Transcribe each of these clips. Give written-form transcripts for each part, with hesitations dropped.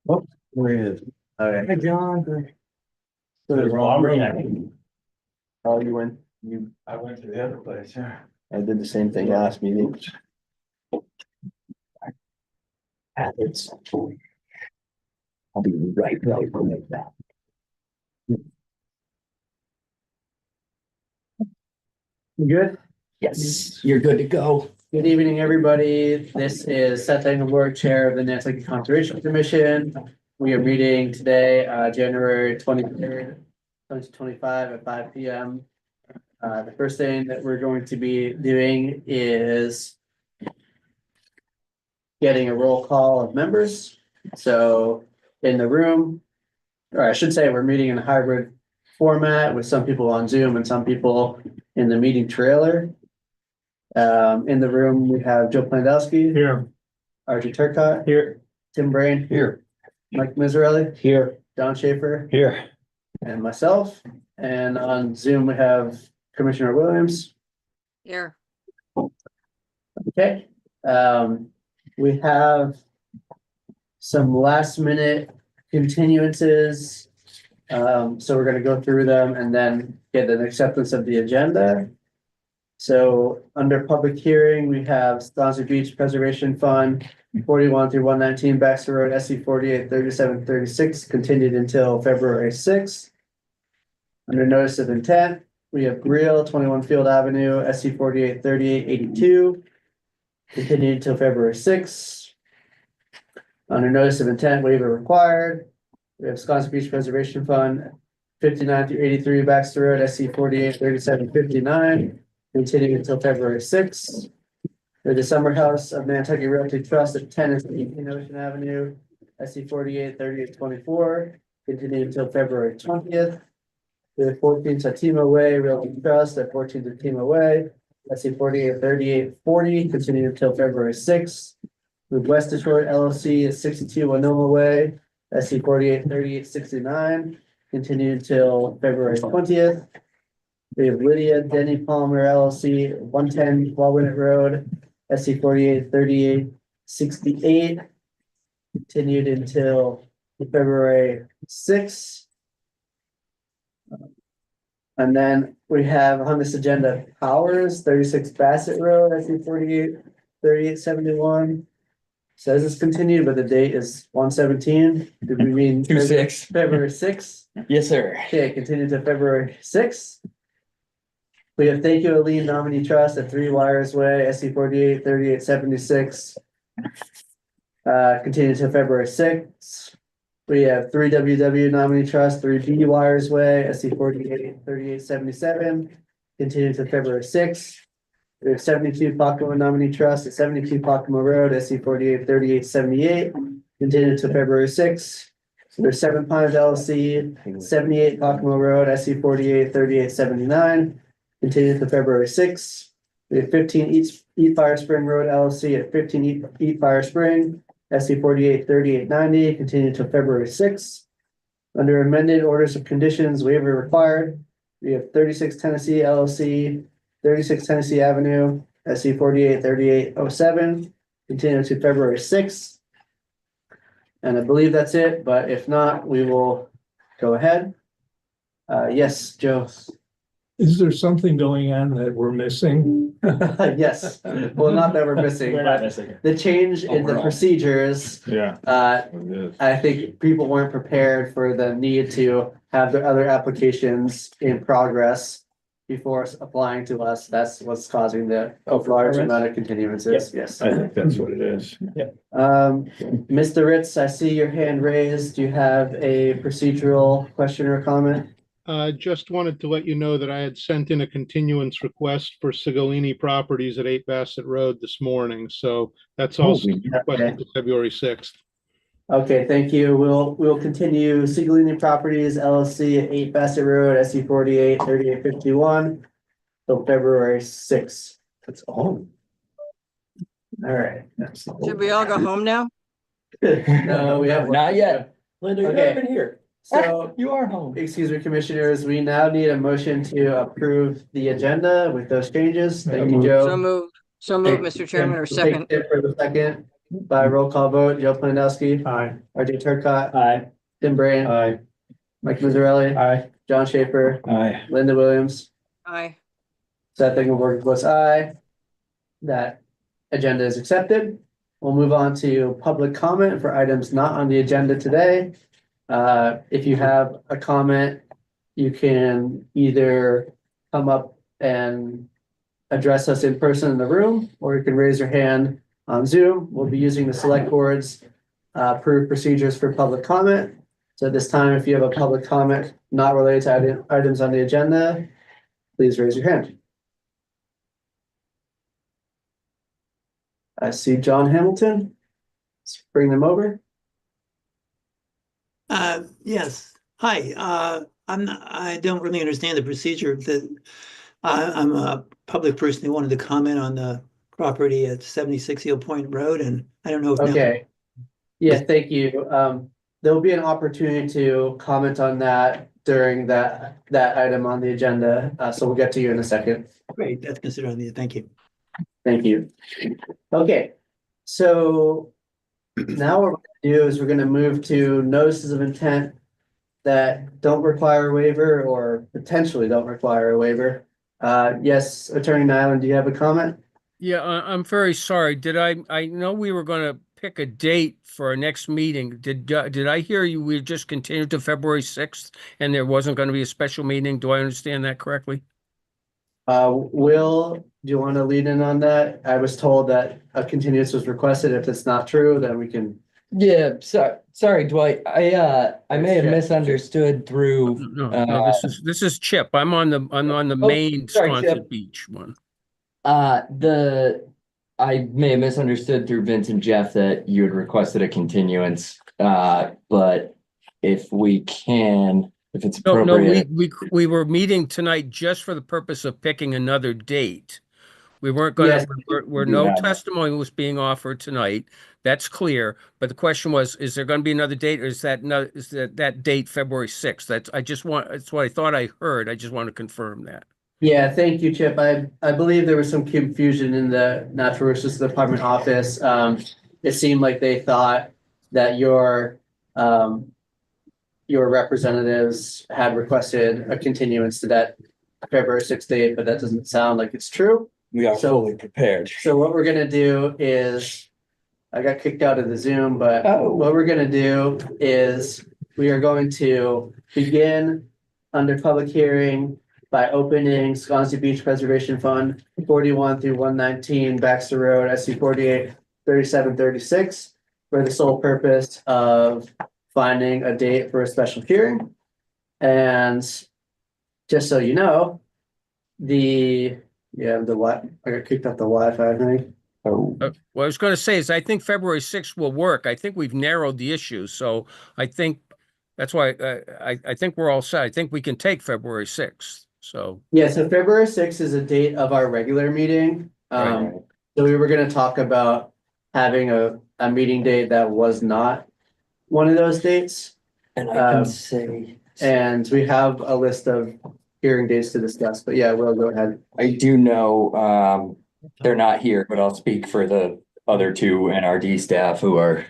Oh, where is? All right. Hey, John. There's Aubrey. Oh, you went, you, I went to the other place, yeah. I did the same thing last meeting. Habits. I'll be right like that. You good? Yes, you're good to go. Good evening, everybody. This is Seth Engelberg, Chair of the Nantucket Conservation Commission. We are meeting today, January 23rd, 2025 at 5 p.m. The first thing that we're going to be doing is getting a roll call of members. So in the room, or I should say, we're meeting in a hybrid format with some people on Zoom and some people in the meeting trailer. In the room, we have Joe Plandowski. Here. Archie Turcott. Here. Tim Brain. Here. Mike Miserelli. Here. Don Schaefer. Here. And myself. And on Zoom, we have Commissioner Williams. Here. Okay. We have some last minute continuances. So we're gonna go through them and then get an acceptance of the agenda. So under public hearing, we have Sponser Beach Preservation Fund, 41 through 119 Baxter Road, SC 48 37 36, continued until February 6th. Under notice of intent, we have Grill, 21 Field Avenue, SC 48 38 82, continued until February 6th. Under notice of intent, waiver required. We have Sponser Beach Preservation Fund, 59 through 83 Baxter Road, SC 48 37 59. Continuing until February 6th. The Summer House of Nantucket Realty Trust at 10 and 18 Ocean Avenue, SC 48 38 24, continuing until February 20th. The 14 Satima Way Realty Trust at 14 Satima Way, SC 48 38 40, continuing until February 6th. With West Detroit LLC at 62 Winoma Way, SC 48 38 69, continuing until February 20th. We have Lydia Denny Palmer LLC, 110 Walwinet Road, SC 48 38 68. Continued until February 6th. And then we have on this agenda Powers, 36 Bassett Road, SC 48 38 71. Says it's continued, but the date is 1/17. Did we mean 2/6. February 6th? Yes, sir. Okay, continued to February 6th. We have Thank You Aline Nominee Trust at 3 Wires Way, SC 48 38 76. Continued to February 6th. We have 3WW Nominee Trust, 3B Wires Way, SC 48 38 77. Continued to February 6th. We have 72 Pacoma Nominee Trust at 72 Pacoma Road, SC 48 38 78. Continued to February 6th. There's 7 Pines LLC, 78 Pacoma Road, SC 48 38 79. Continued to February 6th. We have 15 Eat Fire Spring Road LLC at 15 Eat Fire Spring, SC 48 38 90, continued to February 6th. Under amended orders of conditions, waiver required. We have 36 Tennessee LLC, 36 Tennessee Avenue, SC 48 38 07, continued to February 6th. And I believe that's it, but if not, we will go ahead. Yes, Joe. Is there something going on that we're missing? Yes, well, not that we're missing, We're not but missing it. the change in the Overall. procedures. Yeah. Uh, I think people weren't prepared for the need to have their other applications in progress before applying to us. That's what's causing the large amount of continuances. Yes. I think that's what it is. Mr. Ritz, I see your hand raised. Do you have a procedural question or comment? Just wanted to let you know that I had sent in a continuance request for Sigolini Properties at 8 Bassett Road this morning, so that's also requested to February 6th. Okay, thank you. We'll continue Sigolini Properties LLC at 8 Bassett Road, SC 48 38 51 till February 6th. That's all. All right. Should we all go home now? No, we have. Not yet. Linda, you've Okay. never been here. So, You are home. excuse me, commissioners, we now need a motion to approve the agenda with those changes. Thank you, So Joe. moved. So moved, Mr. Chairman, or second. Take it for the second. by roll call vote, Joe Planowski, Aye. RJ Turcott, Aye. Tim Brain, Aye. Mike Mazzarelli, Aye. John Schaefer, Aye. Linda Williams, Aye. Seth Engelberg votes aye. That agenda is accepted. We'll move on to public comment for items not on the agenda today. If you have a comment, you can either come up and address us in person in the room, or you can raise your hand on Zoom. We'll be using the select board's approved procedures for public comment. So at this time, if you have a public comment not related to items on the agenda, please raise your hand. I see John Hamilton. Let's bring them over. Yes, hi, I don't really understand the procedure that, I'm a public person who wanted to comment on the property at 76 Eel Point Road, and I don't know if now. Okay. Yeah, thank you. There'll be an opportunity to comment on that during that item on the agenda. So we'll get to you in a second. Great, that's considered on the, thank you. Thank you. Okay, so now what we're gonna do is we're gonna move to notices of intent that don't require a waiver or potentially don't require a waiver. Yes, Attorney Nyland, do you have a comment? Yeah, I'm very sorry. I know we were gonna pick a date for our next meeting. Did I hear you, we just continued to February 6th and there wasn't gonna be a special meeting? Do I understand that correctly? Will, do you want to lead in on that? I was told that a continuance was requested. If it's not true, then we can. Yeah, sorry, Dwight. I may have Chip. misunderstood through. No, this is Chip. I'm on the main sorry, Sconset Chip. Beach one. I may have misunderstood through Vince and Jeff that you had requested a continuance. But if we can, if it's No, appropriate. we were meeting tonight just for the purpose of picking another date. We weren't Yes. where You no have it. testimony was being offered tonight. That's clear. But the question was, is there going to be another date or is that date February 6th? That's what I thought I heard. I just want to confirm that. Yeah, thank you, Chip. I believe there was some confusion in the Natural Resources Department office. It seemed like they thought that your representatives had requested a continuance to that February 6th date, but that doesn't sound like it's true. We are So- fully prepared. So what we're gonna do is, I got kicked out of the Zoom, but Oh. what we're gonna do is we are going to begin under public hearing by opening Sconset Beach Preservation Fund 41 through 119 Baxter Road, SC 48 3736, for the sole purpose of finding a date for a special hearing. And just so you know, I got kicked off the Wi-Fi, I think. What I was going to say is I think February 6th will work. I think we've narrowed the issue. So I think that's why I think we're all set. I think we can take February 6th. So Yeah, so February 6th is a date of our regular meeting. Right. So we were gonna talk about having a meeting date that was not one of those dates. And I Um, can say, And we have a list of hearing dates to discuss, but yeah, we'll go ahead. I do know, they're not here, but I'll speak for the other two NRD staff who are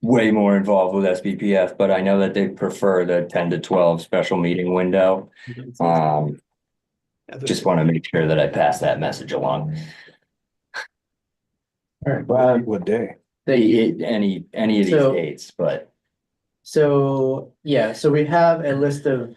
way more involved with SBPF, but I know that they prefer the 10 to 12 special meeting window. Just want to make sure that I pass that message along. All right, what day? Any of these So- dates, but So, yeah, so we have a list of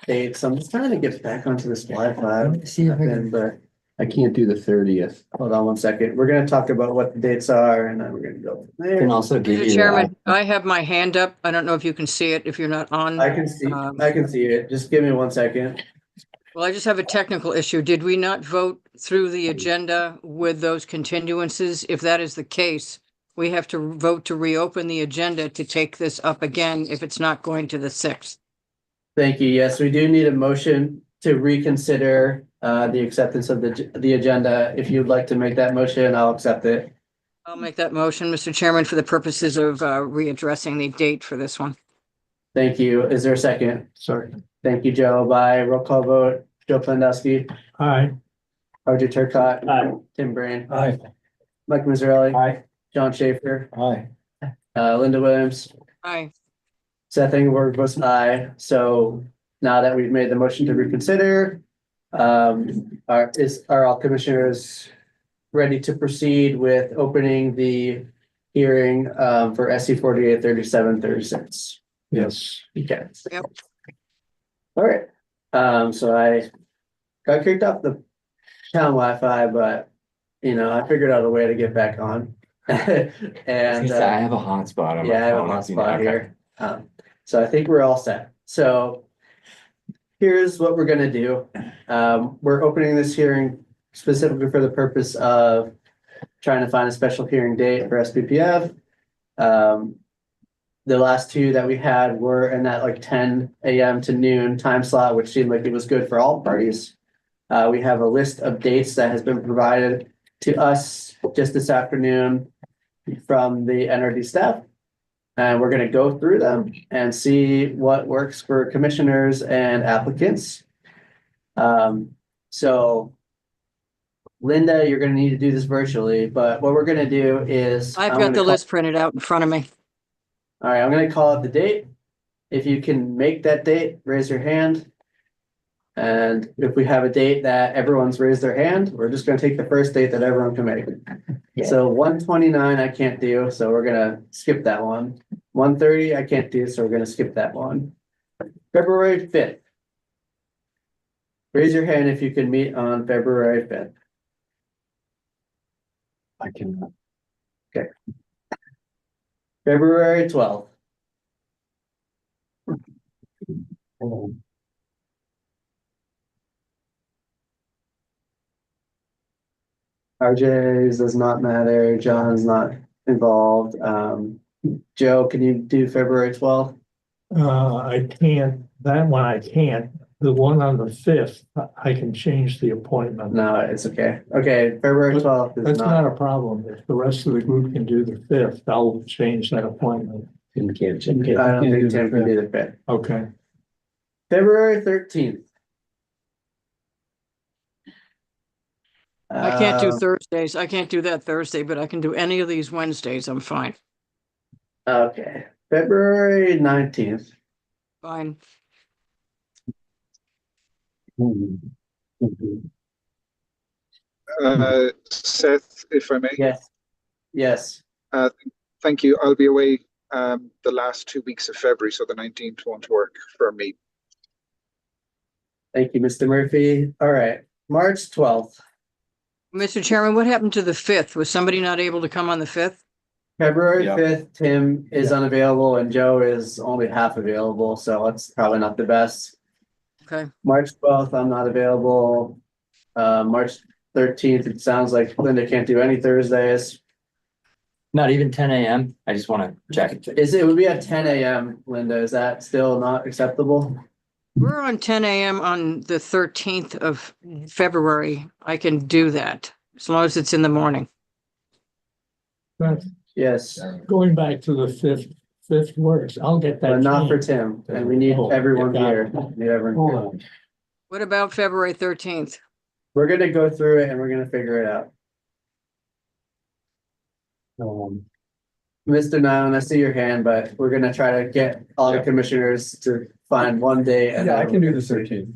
dates. I'm just trying to get back onto this Wi-Fi. see if I can- But I can't do the 30th. Hold on one second. We're gonna talk about what the dates are and then we're gonna go from can there. also give Mr. you. Chairman, I have my hand up. I don't know if you can see it if you're not on. I can see it. Just give me 1 second. Well, I just have a technical issue. Did we not vote through the agenda with those continuances? If that is the case, we have to vote to reopen the agenda to take this up again if it's not going to the 6th. Thank you. Yes, we do need a motion to reconsider the acceptance of the agenda. If you'd like to make that motion, I'll accept it. I'll make that motion, Mr. Chairman, for the purposes of readdressing the date for this one. Thank you. Is there a second? Sorry. Thank you, Joe. By roll call vote, Joe Planowski, Aye. RJ Turcott. Aye. Tim Brain, Aye. Mike Mazzarelli. Aye. John Schaefer, Aye. Linda Williams, Aye. Seth Ingleberg votes aye. So now that we've made the motion to reconsider, are all commissioners ready to proceed with opening the hearing for SC 483736? Yes. Okay. Yep. All right. So I got kicked off the town Wi-Fi, but I figured out a way to get back on. And I have a hotspot on my yeah, I have a phone. hotspot Okay. here. So I think we're all set. So here's what we're gonna do. We're opening this hearing specifically for the purpose of trying to find a special hearing date for SPPF. The last two that we had were in that like 10 a.m. to noon time slot, which seemed like it was good for all parties. We have a list of dates that has been provided to us just this afternoon from the NRD staff. And we're gonna go through them and see what works for commissioners and applicants. So Linda, you're gonna need to do this virtually, but what we're gonna do is. I've I'm got gonna the call- list printed out in front of me. All right, I'm gonna call out the date. If you can make that date, raise your hand. And if we have a date that everyone's raised their hand, we're just gonna take the first date that everyone can make. So 129 I can't do, so we're gonna skip that one. 130 I can't do, so we're gonna skip that one. February 5th. Raise your hand if you can meet on February 5th. I can. February 12th. RJ's does not matter. John's not involved. Joe, can you do February 12th? I can't, that one I can't. The one on the 5th, I can change the appointment. No, it's okay. Okay, February 12th is That's not. not a problem. If the rest of the group can do the 5th, I'll change that appointment. I don't think Tim can do the 5th. Okay. February 13th. I can't do Um, Thursdays. I can't do that Thursday, but I can do any of these Wednesdays. I'm fine. Okay, February 19th. Fine. Seth, if I may. Yes. Yes. Thank you. I'll be away the last 2 weeks of February, so the 19th won't work for me. Thank you, Mr. Murphy. All right, March 12th. Mr. Chairman, what happened to the 5th? Was somebody not able to come on the 5th? February Yeah. 5th, Tim is unavailable and Joe is only half available, so that's probably not the best. Okay. March 12th, I'm not available. March 13th, it sounds like Linda can't do any Thursdays. Not even 10 a.m. I just want to check. It would be at 10 a.m., Linda. Is that still not acceptable? We're on 10 a.m. on the 13th of February. I can do that as long as it's in the morning. But Yes, going back to the 5th works. I'll get that. but not for changed. Tim, and we need everyone Got here. it. Need everyone Hold here. on. What about February 13th? We're gonna go through it and we're gonna figure it out. Mr. Nyland, I see your hand, but we're gonna try to get all the Yeah. commissioners to find one day. and Yeah, I then can do we'll- the 13th.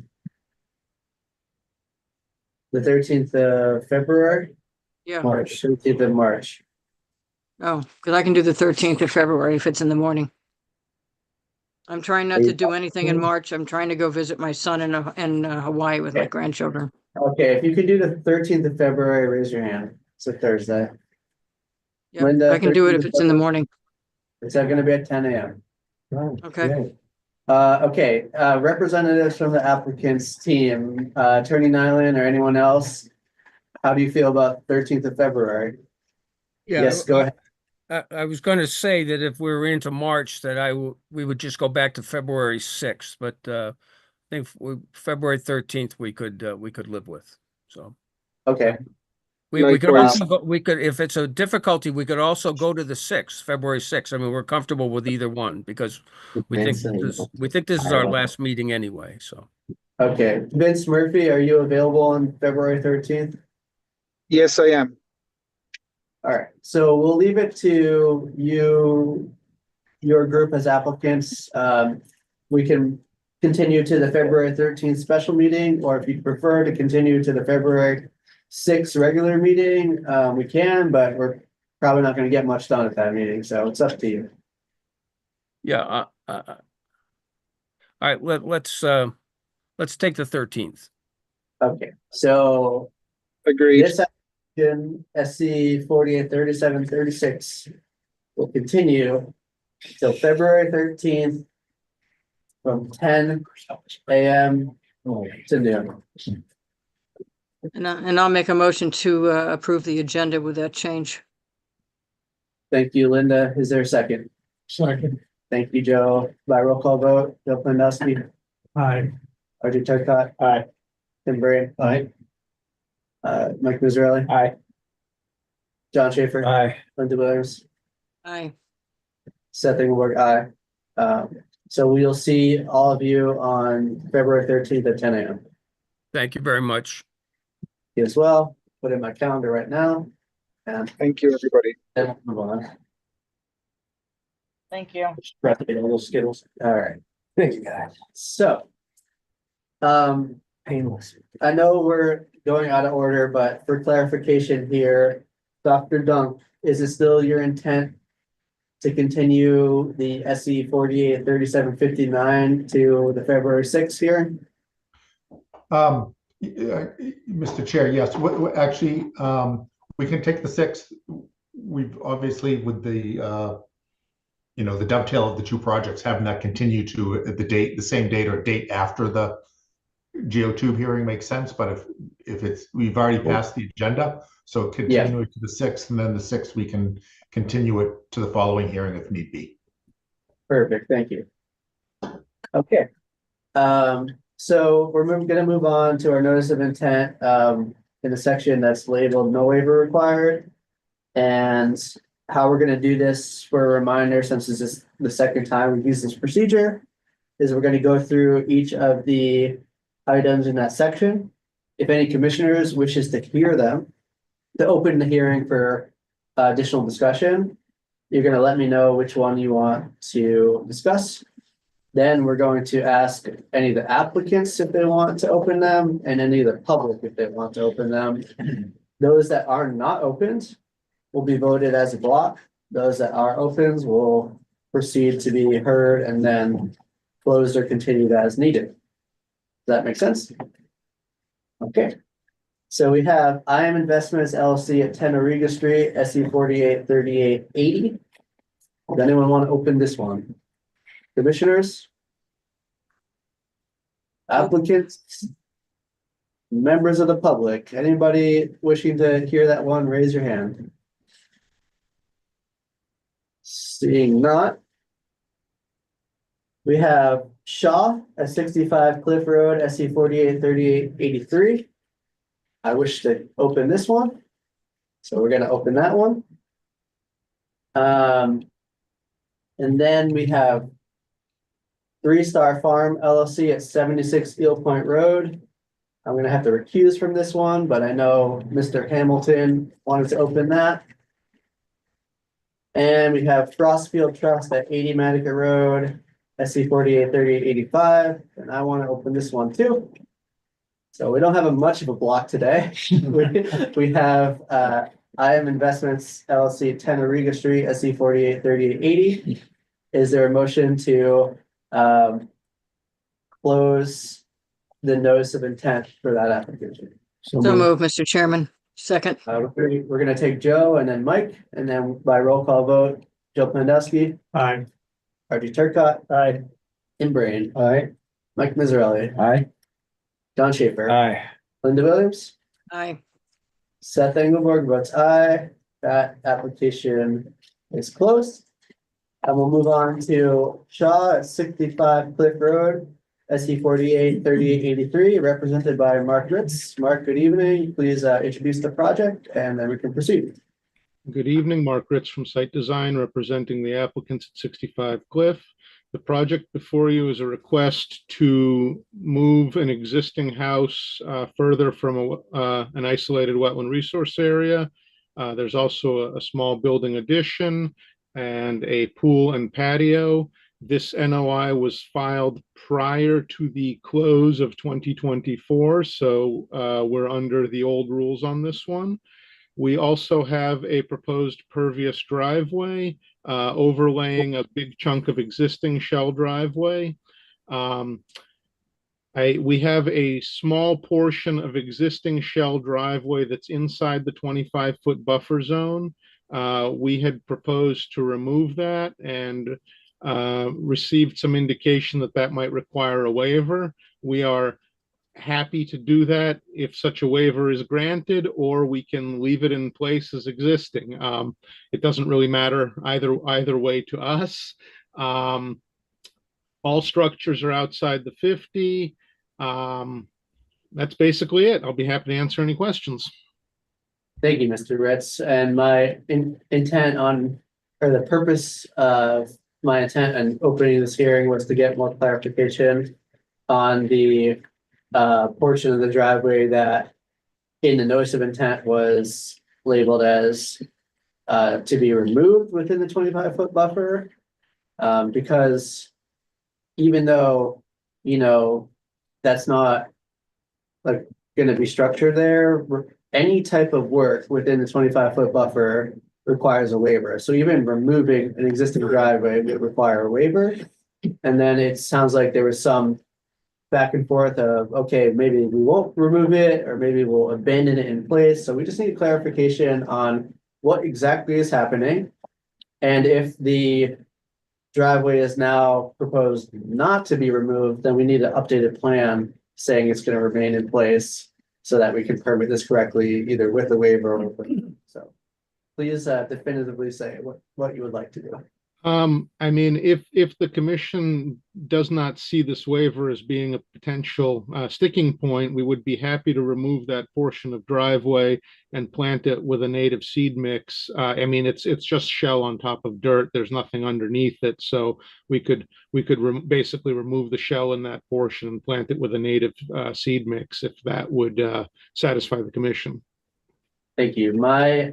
The 13th of February, Yeah. March. 13th of March. Oh, because I can do the 13th of February if it's in the morning. I'm trying not to do anything in March. I'm trying to go visit my son in Hawaii with my grandchildren. Okay, if you could do the 13th of February, raise your hand. It's a Thursday. Yeah, Linda, I can do it 13th if of it's in the morning. Is that gonna be at 10 a.m.? Okay. Okay, representatives from the applicant's team, Attorney Nyland or anyone else? How do you feel about 13th of February? Yes, go ahead. I was going to say that if we were into March, that we would just go back to February 6th, but I think February 13th we could live with. So Okay, we could Likewise. also go, if it's a difficulty, we could also go to the 6th, February 6th. I mean, we're comfortable with either one because we think this is our last meeting anyway. So okay. Vince Murphy, are you available on February 13th? Yes, I am. All right, so we'll leave it to you, your group as applicants. We can continue to the February 13th special meeting, or if you prefer to continue to the February 6th regular meeting, we can, but we're probably not gonna get much done at that meeting, so it's up to you. Yeah, all right, let's take the 13th. Okay, so Agreed. this action, SC 483736 will continue till February 13th from 10 AM to noon. And I'll make a motion to approve the agenda with that change. Thank you, Linda. Is there a second? Second. Thank you, Joe. By roll call vote, Joe Pandowski, Aye. Archie Turcott. Aye. Tim Bray. Aye. Mike Miserelli. Aye. John Schaefer. Aye. Linda Williams. Aye. Seth Engelberg, aye. So we'll see all of you on February 13th at 10 AM. Thank you very much. You as well. Put in my calendar right now. And Thank you, everybody. then we'll move on. Thank you. All right. Thank you, guys. So. Painless. I know we're going out of order, but for clarification here, Dr. Dunk, is it still your intent to continue the SE 483759 to the February 6th hearing? Mr. Chair, yes, actually, we can take the 6th. We've obviously with the, the dovetail of the two projects, having that continue to the same date or date after the GeoTube hearing makes sense, but if we've already passed the agenda, so continue it to the 6th, and then the 6th we can continue it to the following hearing if need be. Perfect, thank you. Okay. So we're gonna move on to our notice of intent, in the section that's labeled no waiver required. And how we're gonna do this, for a reminder, since this is the second time we've used this procedure, is we're gonna go through each of the items in that section. If any commissioners wishes to hear them, to open the hearing for additional discussion, you're gonna let me know which one you want to discuss. Then we're going to ask any of the applicants if they want to open them, and any of the public if they want to open them. Those that are not opened will be voted as a block. Those that are opened will proceed to be heard and then closed or continued as needed. Does that make sense? Okay. So we have IM Investments LLC at 10 Auriga Street, SE 483880. Does anyone want to open this one? Commissioners? Applicants? Members of the public? Anybody wishing to hear that one, raise your hand. Seeing not. We have Shaw at 65 Cliff Road, SE 483883. I wish to open this one. So we're gonna open that one. And then we have Three Star Farm LLC at 76 Eel Point Road. I'm gonna have to recuse from this one, but I know Mr. Hamilton wanted to open that. And we have Frostfield Trust at 80 Matica Road, SC 483885, and I want to open this one too. So we don't have much of a block today. We have IM Investments LLC 10 Auriga Street, SC 483880. Is there a motion to close the notice of intent for that application? So move, Mr. Chairman. Second. We're gonna take Joe and then Mike, and then by roll call vote, Joe Pandowski, Aye. Archie Turcott. Aye. Tim Brain. Aye. Mike Miserelli. Aye. John Schaefer. Aye. Linda Williams. Aye. Seth Engelberg votes aye. That application is closed. And we'll move on to Shaw at 65 Cliff Road, SE 483883, represented by Mark Ritz. Mark, good evening. Please introduce the project and then we can proceed. Good evening, Mark Ritz from Site Design, representing the applicants at 65 Cliff. The project before you is a request to move an existing house further from an isolated wetland resource area There's also a small building addition and a pool and patio. This NOI was filed prior to the close of 2024, so we're under the old rules on this one. We also have a proposed pervious driveway overlaying a big chunk of existing shell driveway. We have a small portion of existing shell driveway that's inside the 25-foot buffer zone. We had proposed to remove that and received some indication that that might require a waiver. We are happy to do that if such a waiver is granted, or we can leave it in place as existing. It doesn't really matter either way to us. All structures are outside the 50. That's basically it. I'll be happy to answer any questions. Thank you, Mr. Ritz. And my intent on, or the purpose of my intent on opening this hearing was to get more clarification on the portion of the driveway that in the notice of intent was labeled as to be removed within the 25-foot buffer. Because even though, you know, that's not like going to be structured there, any type of work within the 25-foot buffer requires a waiver. So even removing an existing driveway would require a waiver. And then it sounds like there was some back and forth of, okay, maybe we won't remove it, or maybe we'll abandon it in place. So we just need clarification on what exactly is happening. And if the driveway is now proposed not to be removed, then we need an updated plan saying it's going to remain in place so that we can permit this correctly, either with a waiver or with. So please definitively say what you would like to do. I mean, if the commission does not see this waiver as being a potential sticking point, we would be happy to remove that portion of driveway and plant it with a native seed mix. I mean, it's just shell on top of dirt. There's nothing underneath it, so we could basically remove the shell in that portion and plant it with a native seed mix if that would satisfy the commission. Thank you. My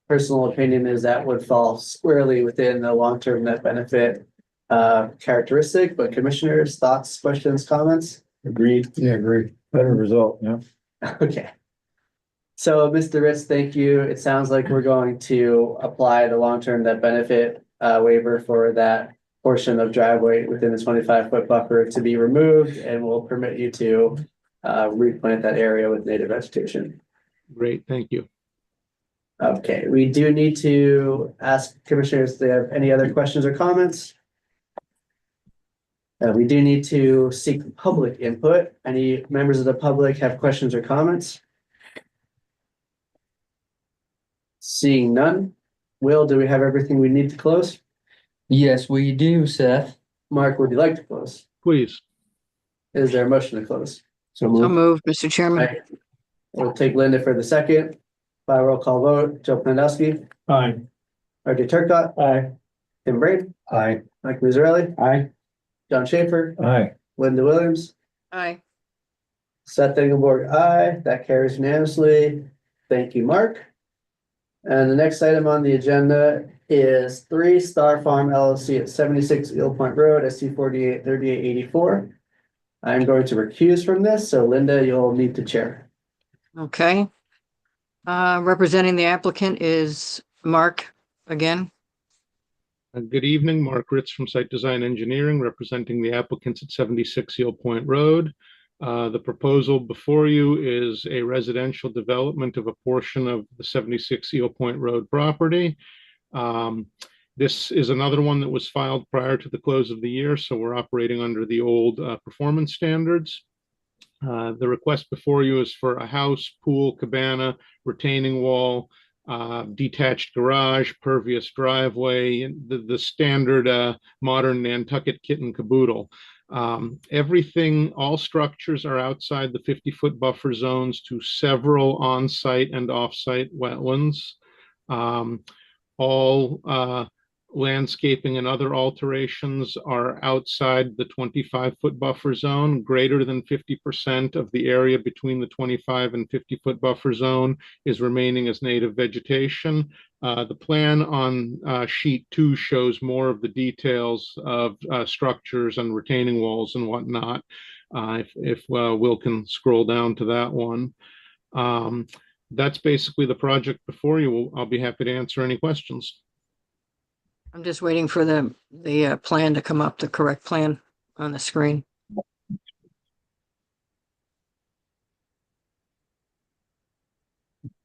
personal opinion is that would fall squarely within the long-term net benefit characteristic, but commissioners, thoughts, questions, comments? Agreed. Yeah, agreed. Better result, yeah. Okay. So, Mr. Ritz, thank you. It sounds like we're going to apply the long-term net benefit waiver for that portion of driveway within the 25-foot buffer to be removed, and we'll permit you to replant that area with native vegetation. Great, thank you. Okay, we do need to ask commissioners if they have any other questions or comments. We do need to seek public input. Any members of the public have questions or comments? Seeing none. Will, do we have everything we need to close? Yes, we do, Seth. Mark, would you like to close? Please. Is there a motion to close? So moved, Mr. Chairman. Right. We'll take Linda for the second. By roll call vote, Joe Pandowski, Aye. RJ Turcott, Aye. Tim Braid, Aye. Mike Mazzarelli, Aye. John Schaefer, Aye. Linda Williams, Aye. Seth Engelborg, aye. That carries unanimously. Thank you, Mark. And the next item on the agenda is 3 Star Farm LLC at 76 Eel Point Road, SC 483884. I'm going to recuse from this, so Linda, you'll need to chair. Okay. Representing the applicant is Mark again. Good evening, Mark Ritz from Site Design Engineering, representing the applicants at 76 Eel Point Road. The proposal before you is a residential development of a portion of the 76 Eel Point Road property. This is another one that was filed prior to the close of the year, so we're operating under the old performance standards. The request before you is for a house, pool, cabana, retaining wall, detached garage, pervious driveway, the standard modern Nantucket kit and caboodle. Everything, all structures are outside the 50-foot buffer zones to several on-site and off-site wetlands. All landscaping and other alterations are outside the 25-foot buffer zone. Greater than 50% of the area between the 25 and 50-foot buffer zone is remaining as native vegetation. The plan on sheet 2 shows more of the details of structures and retaining walls and whatnot. If Will can scroll down to that one. That's basically the project before you. I'll be happy to answer any questions. I'm just waiting for the plan to come up, the correct plan on the screen.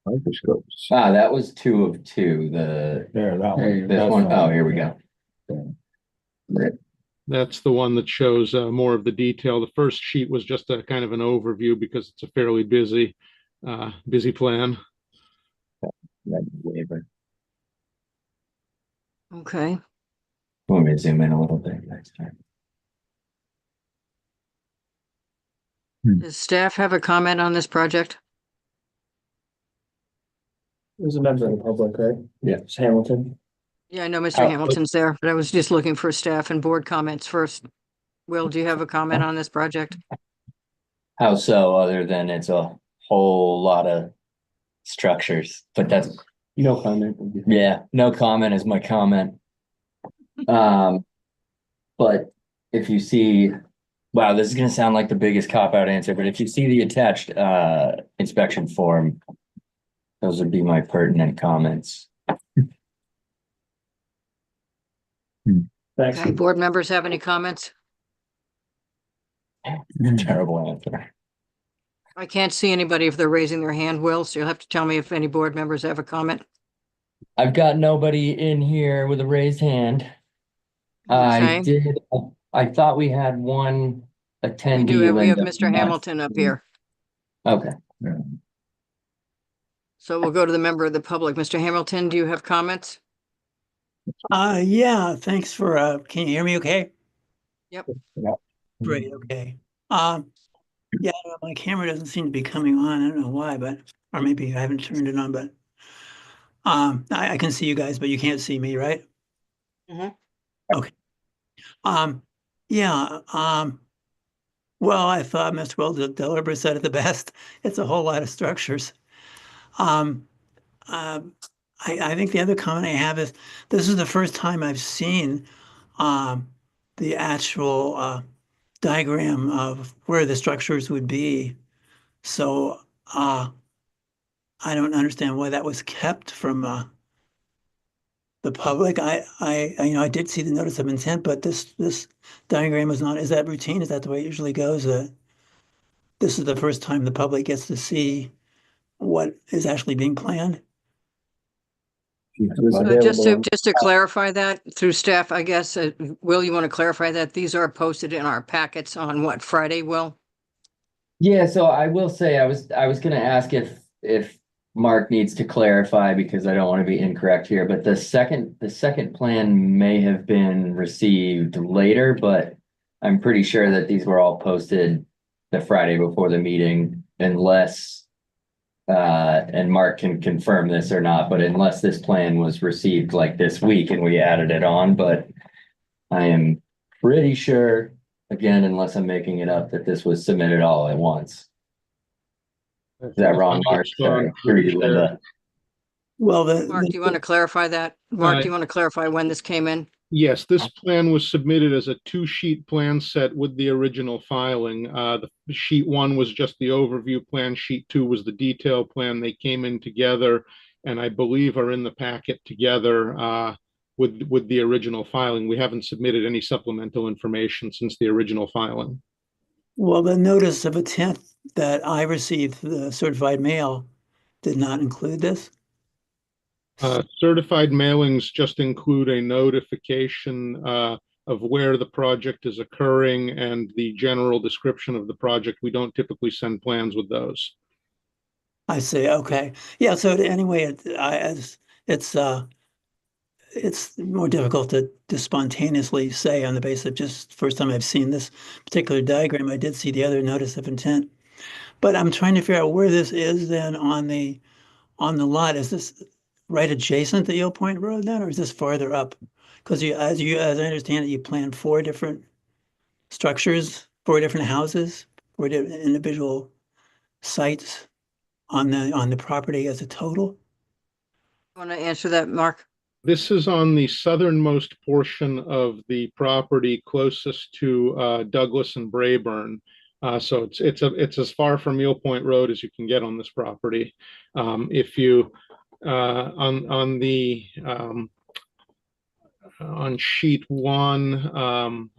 Microscopes. That was 2 of 2, There, that one. this one. Oh, here we go. That's the one that shows more of the detail. The first sheet was just a kind of an overview because it's a fairly busy plan. Waiver. Okay. Want me to zoom in a little bit next time? Does staff have a comment on this project? Who's a member of the public, right? Yeah. It's Hamilton. Yeah, I know Mr. Hamilton's there, but I was just looking for staff and board comments first. Will, do you have a comment on this project? How so, other than it's a whole lot of structures, but that's, No comment. yeah, no comment is my comment. But if you see, wow, this is gonna sound like the biggest cop-out answer, but if you see the attached inspection form, those would be my pertinent comments. Thanks. Okay, board members have any comments? Terrible answer. I can't see anybody if they're raising their hand, Will, so you'll have to tell me if any board members have a comment. I've got nobody in here with a raised hand. Okay. I thought we had one We attendee. do, we have Linda. Mr. Hamilton up here. Okay. So we'll go to the member of the public. Mr. Hamilton, do you have comments? Yeah, thanks for, can you hear me okay? Yep. Great, okay. Yeah, my camera doesn't seem to be coming on. I don't know why, but, or maybe I haven't turned it on, but I can see you guys, but you can't see me, right? Mhm. Okay. Yeah, well, I thought Mr. Will Delibert said it the best. It's a whole lot of structures. I think the other comment I have is, this is the first time I've seen the actual diagram of where the structures would be. So I don't understand why that was kept from the public. I did see the notice of intent, but this diagram is not, is that routine? Is that the way it usually goes? This is the first time the public gets to see what is actually being planned? So just to clarify that through staff, I guess, Will, you want to clarify that these are posted in our packets on what, Friday, Will? Yeah, so I will say, I was gonna ask if Mark needs to clarify, because I don't want to be incorrect here, but the second plan may have been received later, but I'm pretty sure that these were all posted the Friday before the meeting, unless and Mark can confirm this or not, but unless this plan was received like this week and we added it on, but I am pretty sure, again, unless I'm making it up, that this was submitted all at once. Is that wrong, Mark? Sorry. Through you, Linda. Well, Mark, do you want to clarify that? Mark, do you want to clarify when this came in? Yes, this plan was submitted as a 2-sheet plan set with the original filing. The sheet 1 was just the overview plan. Sheet 2 was the detail plan. They came in together, and I believe are in the packet together with the original filing. We haven't submitted any supplemental information since the original filing. Well, the notice of intent that I received, the certified mail, did not include this. Certified mailings just include a notification of where the project is occurring and the general description of the project. We don't typically send plans with those. I see. Okay. Yeah. So anyway, it's more difficult to spontaneously say on the basis of just first time I've seen this particular diagram. I did see the other notice of intent, but I'm trying to figure out where this is then on the lot. Is this right adjacent to Eel Point Road then, or is this farther up? Because as I understand it, you plan 4 different structures, 4 different houses, 4 different individual sites on the property as a total. Want to answer that, Mark? This is on the southernmost portion of the property closest to Douglas and Brayburn. So it's as far from Eel Point Road as you can get on this property. If you on sheet 1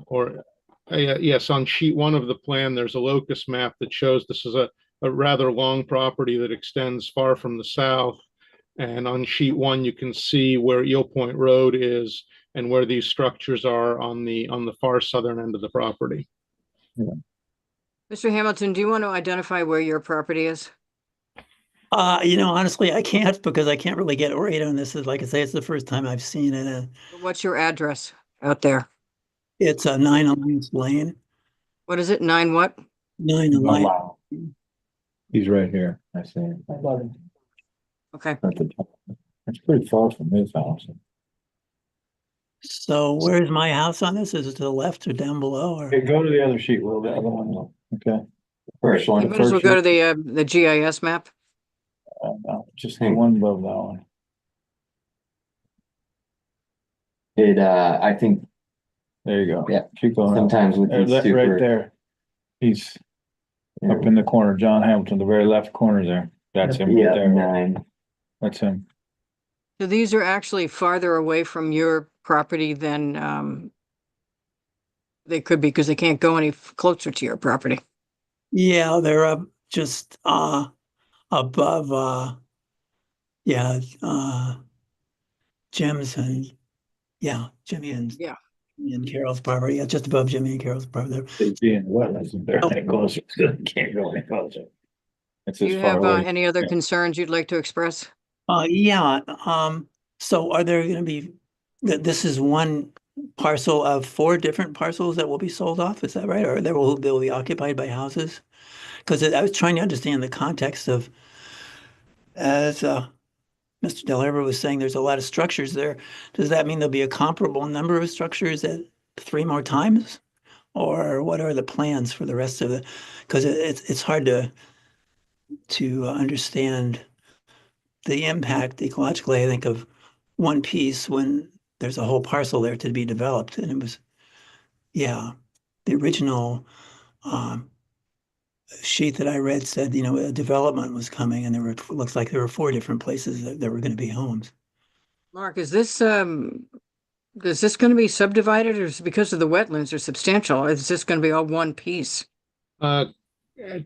yes, on sheet 1 of the plan, there's a locus map that shows this is a rather long property that extends far from the south. And on sheet 1, you can see where Eel Point Road is and where these structures are on the far southern end of the property. Mr. Hamilton, do you want to identify where your property is? Honestly, I can't because I can't really get right on this. Like I say, it's the first time I've seen it. What's your address out there? It's a 9 Alliance Lane. What is it? 9 what? 9 Alliance. Wow. He's right here. I see him. Okay. At the top. It's pretty far from his house. So where's my house on this? Is it to the left or down below? Or? Okay, go to the other sheet, Will, the other one. Okay. First You one, might as well first go to the GIS map. No, just the one above that one. I think There you go. Yeah. Keep going. sometimes with There's these that super. right there. He's up in the corner, John Hamilton, the very left corner there. That's him right Yeah, there. 9. That's him. So these are actually farther away from your property than they could be because they can't go any closer to your property. Yeah, they're up just above Jim's and Jimmy and Yeah. and Carol's property. Yeah, just above Jimmy and Carol's property. They'd be in wetlands if they're any closer. Can't go any closer. It's Do as you far have away. any other Yeah. concerns you'd like to express? So are there going to be this is one parcel of 4 different parcels that will be sold off? Is that right? Or they will be occupied by houses? Because I was trying to understand the context of, as Mr. Del Herber was saying, there's a lot of structures there. Does that mean there'll be a comparable number of structures at 3 more times? Or what are the plans for the rest of it? Because it's hard to understand the impact ecologically, I think, of one piece when there's a whole parcel there to be developed. And it was, the original sheet that I read said, a development was coming and looks like there were 4 different places that were going to be homes. Mark, is this going to be subdivided or is it because of the wetlands are substantial? Is this going to be all one piece?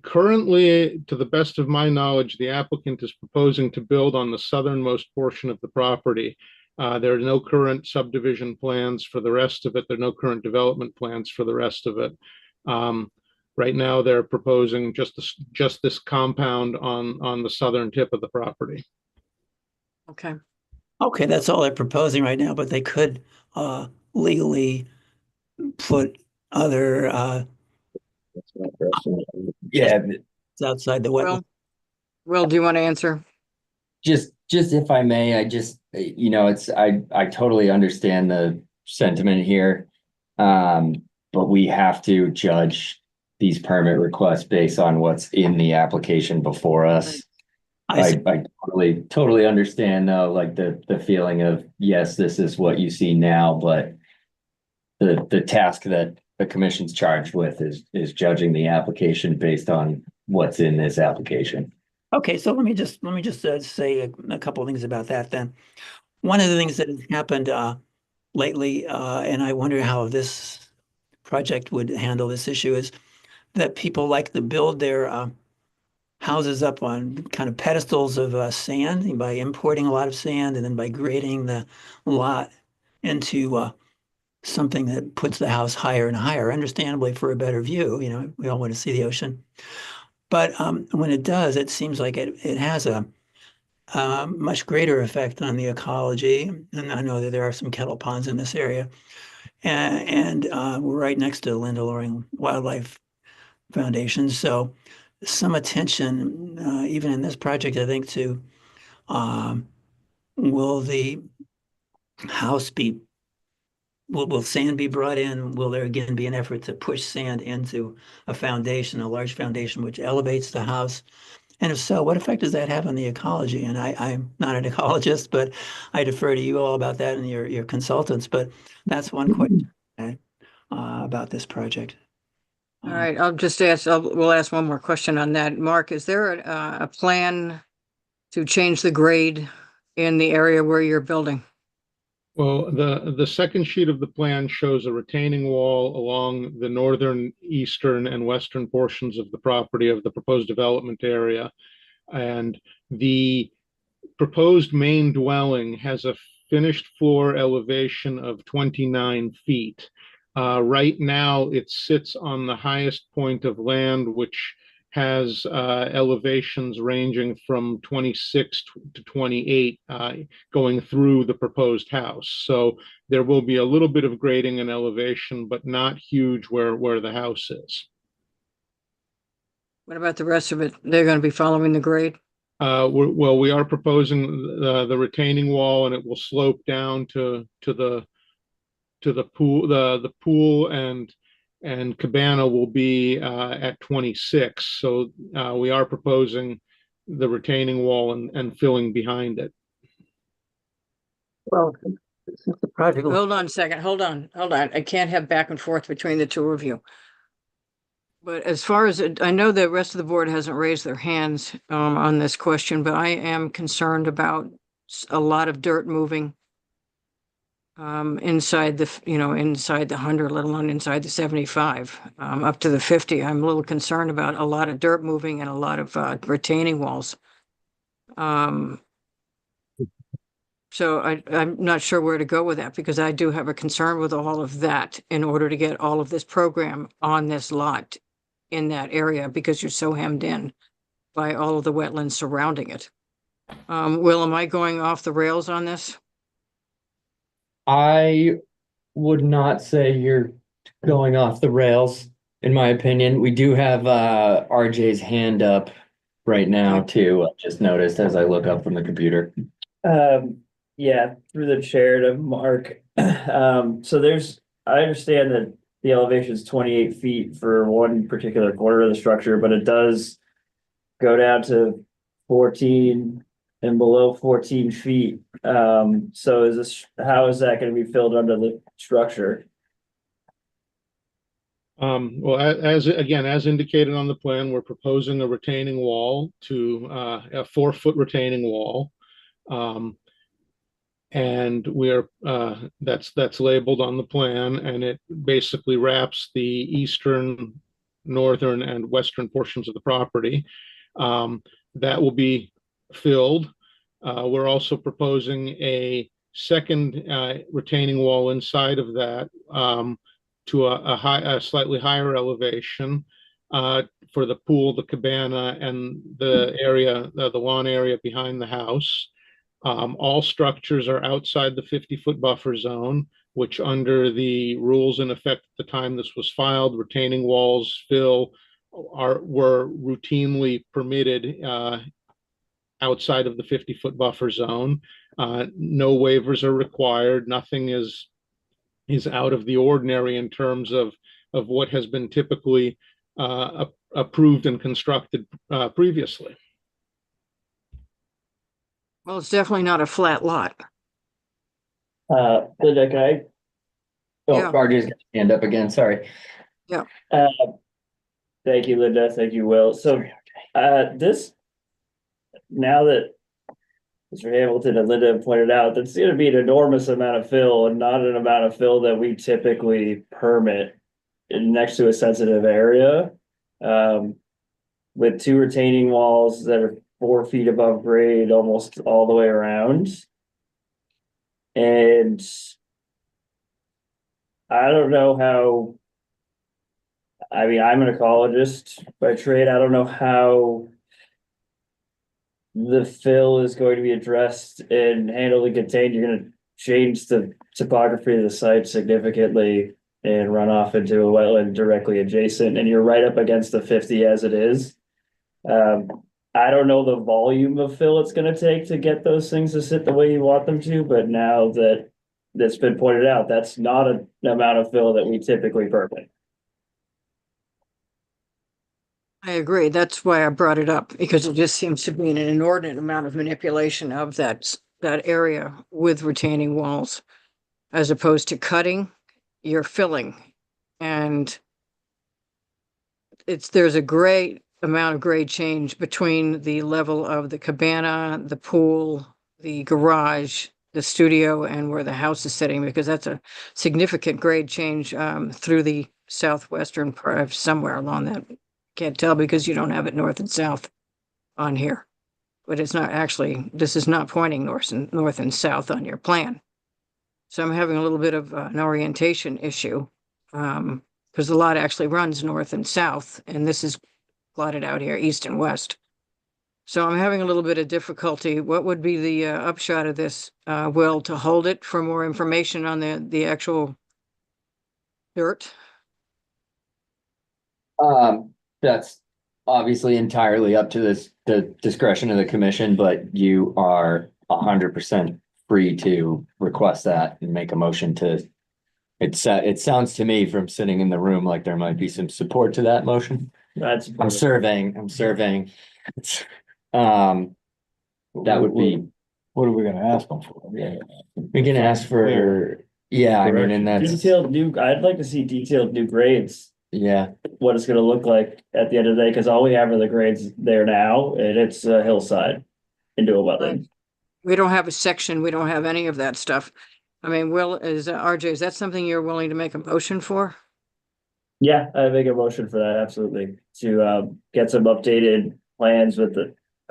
Currently, to the best of my knowledge, the applicant is proposing to build on the southernmost portion of the property. There are no current subdivision plans for the rest of it. There are no current development plans for the rest of it. Right now, they're proposing just this compound on the southern tip of the property. Okay. Okay, that's all they're proposing right now, but they could legally put other Yeah, outside the wetland. Will, do you want to answer? just if I may, I totally understand the sentiment here. But we have to judge these permit requests based on what's in the application before us. I totally understand though, like the feeling of, yes, this is what you see now, but the task that the commission's charged with is judging the application based on what's in this application. Okay, so let me just say a couple of things about that then. One of the things that has happened lately, and I wonder how this project would handle this issue, is that people like to build their houses up on kind of pedestals of sand by importing a lot of sand and then by grading the lot into something that puts the house higher and higher, understandably for a better view. We all want to see the ocean. But when it does, it seems like it has a much greater effect on the ecology. And I know that there are some kettle ponds in this area. And we're right next to Linda Loring Wildlife Foundation. So some attention, even in this project, I think, to will the house be will sand be brought in? Will there again be an effort to push sand into a foundation, a large foundation which elevates the house? And if so, what effect does that have on the ecology? And I'm not an ecologist, but I defer to you all about that and your consultants. But that's one question about this project. All right, I'll just ask, we'll ask one more question on that. Mark, is there a plan to change the grade in the area where you're building? Well, the second sheet of the plan shows a retaining wall along the northern, eastern, and western portions of the property of the proposed development area. And the proposed main dwelling has a finished floor elevation of 29 feet. Right now, it sits on the highest point of land, which has elevations ranging from 26 to 28 going through the proposed house. So there will be a little bit of grading and elevation, but not huge where the house is. What about the rest of it? They're going to be following the grade? We are proposing the retaining wall, and it will slope down to the pool. The pool and cabana will be at 26. So we are proposing the retaining wall and filling behind it. Well, since the project. Hold on a second. Hold on. I can't have back and forth between the two of you. But as far as I know, the rest of the board hasn't raised their hands on this question, but I am concerned about a lot of dirt moving inside the, inside the 100, let alone inside the 75, up to the 50. I'm a little concerned about a lot of dirt moving and a lot of retaining walls. So I'm not sure where to go with that, because I do have a concern with all of that in order to get all of this program on this lot in that area, because you're so hemmed in by all of the wetlands surrounding it. Will, am I going off the rails on this? I would not say you're going off the rails, in my opinion. We do have RJ's hand up right now too. I just noticed as I look up from the computer. Yeah, through the chair to Mark. So I understand that the elevation is 28 feet for one particular corner of the structure, but it does go down to 14 and below 14 feet. So how is that going to be filled under the structure? Well, as indicated on the plan, we're proposing a retaining wall to a 4-foot retaining wall. And that's labeled on the plan, and it basically wraps the eastern, northern, and western portions of the property. That will be filled. We're also proposing a second retaining wall inside of that to a slightly higher elevation for the pool, the cabana, and the area, the lawn area behind the house. All structures are outside the 50-foot buffer zone, which under the rules in effect at the time this was filed, retaining walls were routinely permitted outside of the 50-foot buffer zone. No waivers are required. Nothing is out of the ordinary in terms of what has been typically approved and constructed previously. Well, it's definitely not a flat lot. Linda, can I? Oh, Yeah. RJ's got his hand up again. Sorry. Yeah. Thank you, Linda. Thank you, Will. So, now that Mr. Hamilton and Linda have pointed out, that's going to be an enormous amount of fill, and not an amount of fill that we typically permit next to a sensitive area. With 2 retaining walls that are 4 feet above grade almost all the way around. And I don't know how, I mean, I'm an ecologist by trade. I don't know how the fill is going to be addressed and handled and contained. You're going to change the topography of the site significantly and run off into a wetland directly adjacent, and you're right up against the 50 as it is. I don't know the volume of fill it's going to take to get those things to sit the way you want them to, but now that that's been pointed out, that's not an amount of fill that we typically permit. I agree. That's why I brought it up, because it just seems to be an inordinate amount of manipulation of that area with retaining walls, as opposed to cutting, you're filling. And there's a great amount of grade change between the level of the cabana, the pool, the garage, the studio, and where the house is sitting, because that's a significant grade change through the southwestern part, somewhere along that. Can't tell because you don't have it north and south on here. But it's not actually, this is not pointing north and south on your plan. So I'm having a little bit of an orientation issue. Because the lot actually runs north and south, and this is plotted out here, east and west. So I'm having a little bit of difficulty. What would be the upshot of this, Will, to hold it for more information on the actual dirt? That's obviously entirely up to the discretion of the commission, but you are 100% free to request that and make a motion to. It sounds to me from sitting in the room like there might be some support to that motion. That's I'm surveying. That would be, What are we gonna ask them for? Yeah. we can ask for, yeah, I mean, and that's, detailed I'd like to see detailed new grades, yeah, what it's gonna look like at the end of the day, because all we have are the grades there now, and it's a hillside into a wetland. We don't have a section. We don't have any of that stuff. I mean, Will, RJ, is that something you're willing to make a motion for? Yeah, I make a motion for that, absolutely, to get some updated plans with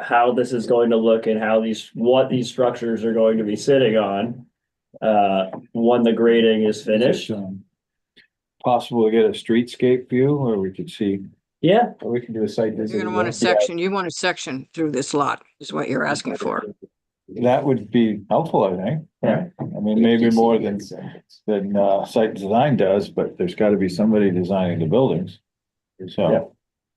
how this is going to look and what these structures are going to be sitting on. When the grading is finished. Possible to get a streetscape view where we could see, Yeah, or we can do a site visit. You're gonna want a section. You want a section through this lot is what you're asking for. That would be helpful, I think, right? I mean, maybe more than site design does, but there's gotta be somebody designing the buildings. So.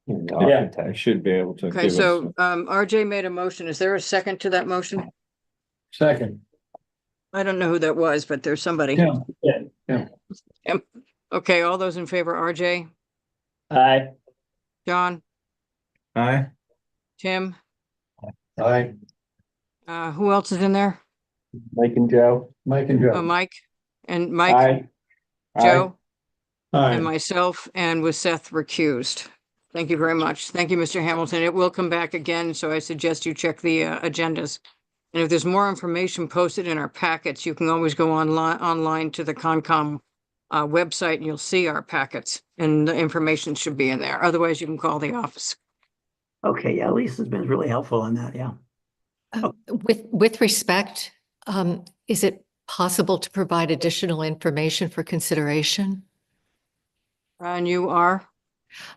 Yeah. I should be able to. Okay, give us- so RJ made a motion. Is there a second to that motion? Second. I don't know who that was, but there's somebody. Yeah. Okay, all those in favor, RJ, aye. John, Aye. Tim, Aye. who else is in there? Mike and Joe. Mike and Oh, Mike and Mike, Joe, and Hi, myself, and with Seth recused. Thank you very much. Thank you, Mr. Hamilton. It will come back again, so I suggest you check the agendas. And if there's more information posted in our packets, you can always go online to the Concom website and you'll see our packets and the information should be in there. Otherwise, you can call the office. Okay, yeah, Lisa's been really helpful on that, yeah. With respect, is it possible to provide additional information for consideration? And you are?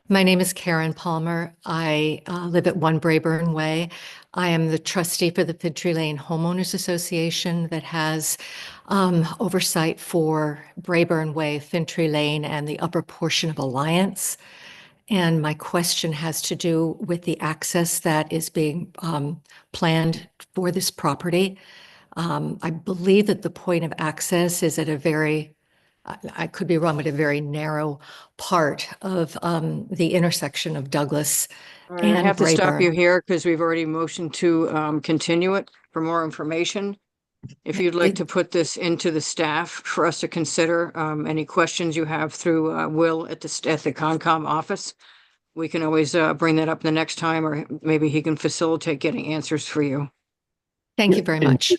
My name is Karen Palmer. I live at 1 Brayburn Way. I am the trustee for the Fintry Lane Homeowners Association that has oversight for Brayburn Way, Fintry Lane, and the upper portion of Alliance. And my question has to do with the access that is being planned for this property. I believe that the point of access is at a very, I could be wrong, but a very narrow part of the intersection of Douglas I and have to stop Brayburn. you here because we've already motioned to continue it for more information. If you'd like to put this into the staff for us to consider, any questions you have through Will at the Concom office, we can always bring that up the next time, or maybe he can facilitate getting answers for you. Thank you very much.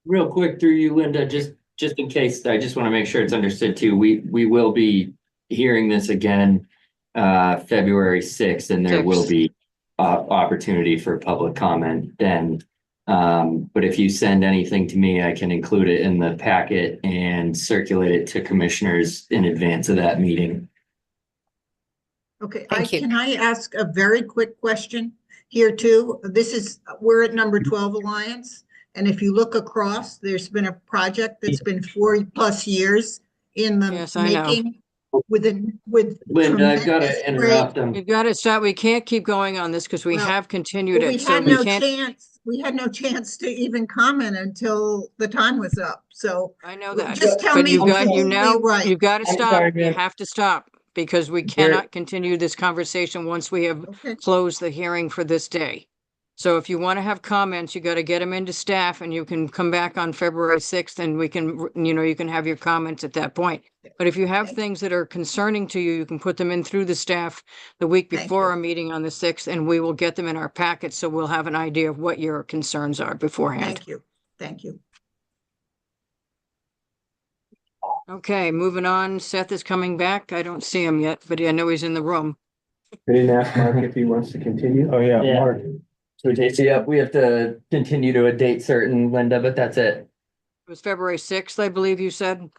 real quick through you, Linda, just in case, I just want to make sure it's understood too. We will be hearing this again February 6th, and there will be opportunity for public comment then. But if you send anything to me, I can include it in the packet and circulate it to commissioners in advance of that meeting. Okay, Thank you. can I ask a very quick question here too? We're at number 12 Alliance. And if you look across, there's been a project that's been 4+ years in the Yes, I know. making with Linda, I've got to tremendous interrupt them. We've got to stop. We can't keep going on this because we Well, have continued we it. So had we no can't. chance. we had no chance to even comment until the time was up, so. I know that, Just tell but me you when got, you we'll now, be right. you've got to I'm stop. sorry, You man. have to stop because we cannot continue this conversation once we have Okay, closed the hearing for this day. So if you want to have comments, you got to get them into staff and you can come back on February 6th and we can, you can have your comments at that point. But if you have things that are concerning to you, you can put them in through the staff the week Thank before you. our meeting on the 6th, and we will get them in our packet so we'll have an idea of what your concerns are beforehand. thank you, thank you. Okay, moving on. Seth is coming back. I don't see him yet, but I know he's in the room. We didn't ask Mark if he wants to continue. Oh, yeah, Yeah. Mark. So yep, we have to continue to a date certain, Linda, but that's it. It was February 6th, I believe you said.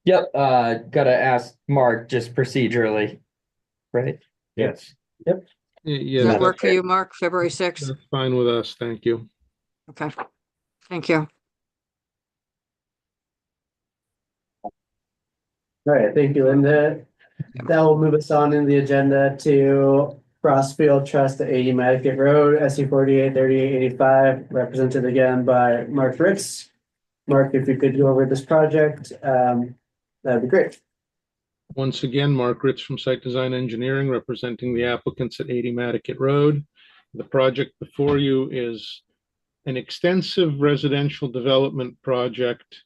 Yep, gotta ask Mark just procedurally, right? Yes. Does Yeah, that work for you, Mark? February 6th? that's fine with us. Thank you. Okay, thank you. All right, thank you, Linda. That will move us on in the agenda to Crossfield Trust at 80 Nantucket Road, SC 483885, represented again by Mark Ritz. Mark, if you could go over this project, that'd be great. Once again, Mark Ritz from Site Design Engineering, representing the applicants at 80 Nantucket Road. The project before you is an extensive residential development project,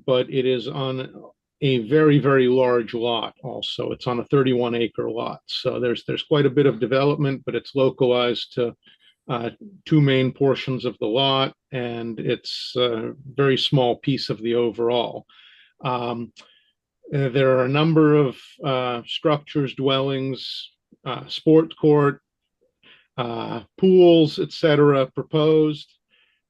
but it is on a very, very large lot also. It's on a 31-acre lot. So there's quite a bit of development, but it's localized to two main portions of the lot, and it's a very small piece of the overall. There are a number of structures, dwellings, sport court, pools, etc. proposed.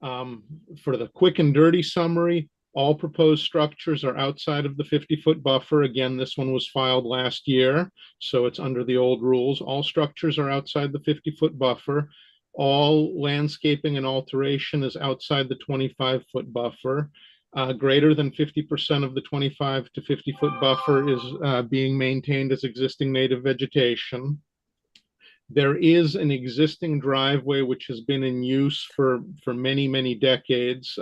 For the quick and dirty summary, all proposed structures are outside of the 50-foot buffer. Again, this one was filed last year, so it's under the old rules. All structures are outside the 50-foot buffer. All landscaping and alteration is outside the 25-foot buffer. Greater than 50% of the 25 to 50-foot buffer is being maintained as existing native vegetation. There is an existing driveway which has been in use for many, many decades,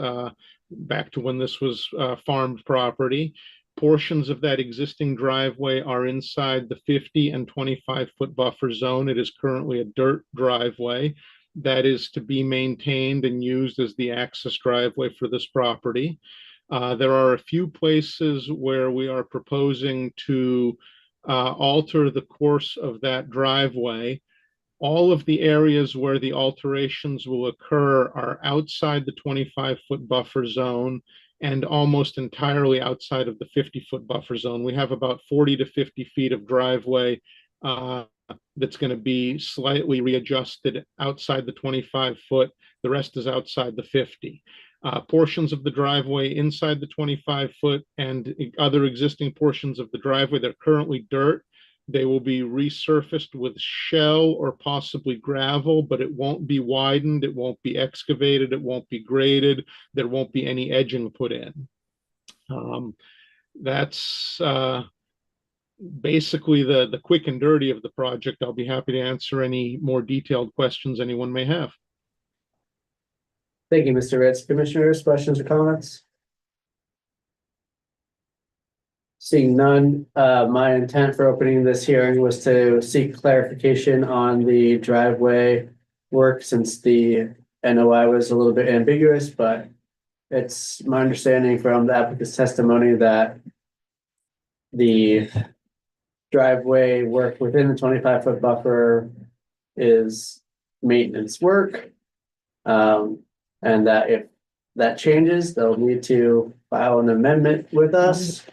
back to when this was farmed property. Portions of that existing driveway are inside the 50 and 25-foot buffer zone. It is currently a dirt driveway that is to be maintained and used as the access driveway for this property. There are a few places where we are proposing to alter the course of that driveway. All of the areas where the alterations will occur are outside the 25-foot buffer zone and almost entirely outside of the 50-foot buffer zone. We have about 40 to 50 feet of driveway that's going to be slightly readjusted outside the 25-foot. The rest is outside the 50. Portions of the driveway inside the 25-foot and other existing portions of the driveway that are currently dirt, they will be resurfaced with shell or possibly gravel, but it won't be widened, it won't be excavated, it won't be graded, there won't be any edging put in. That's basically the quick and dirty of the project. I'll be happy to answer any more detailed questions anyone may have. Thank you, Mr. Ritz. Commissioners, questions or comments? Seeing none, my intent for opening this hearing was to seek clarification on the driveway work since the NOI was a little bit ambiguous, but it's my understanding from the applicant's testimony that the driveway work within the 25-foot buffer is maintenance work. And that if that changes, they'll need to file an amendment with us.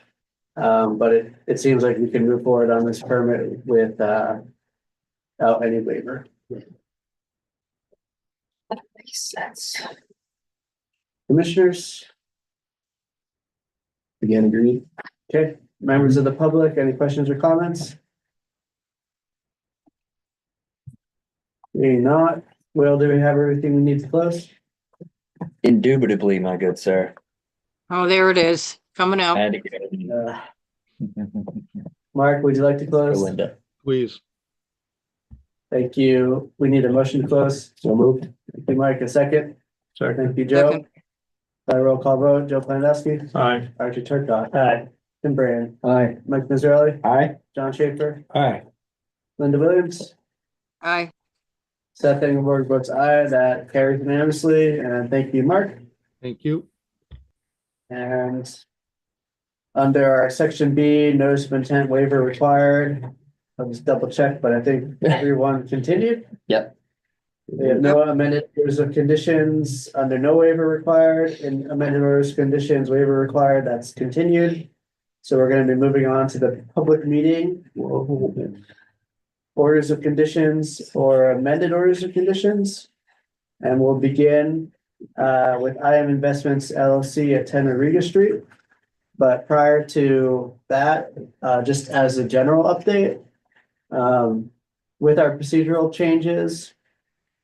But it seems like we can move forward on this permit without any waiver. That makes sense. Commissioners? Again, agreed. Okay, members of the public, any questions or comments? Maybe not. Will, do we have everything we need to close? Indubitably, my good sir. Oh, there it is, coming I out. had to get it Mark, would you like to for close? Linda. Please. Thank you. We need a motion to close. So moved. Thank you, Mike, a second. Sorry. Thank you, Joe. Second. By roll call vote, Joe Planowski, Aye. Archie Turcott. Aye. Tim Brand, Aye. Mike Miserly, Aye. John Schaefer, Aye. Linda Williams. Aye. Seth Engelberg votes aye, that carries unanimously, and thank you, Mark. Thank you. And under our section B, notice of intent waiver required. I'll just double check, but I think everyone continued. Yep. We have no amended orders of conditions under no waiver required, and amended orders of conditions waiver required, that's continued. So we're gonna be moving on to the public meeting. Orders of conditions or amended orders of conditions. And we'll begin with IM Investments LLC at 10 Riga Street. But prior to that, just as a general update, with our procedural changes,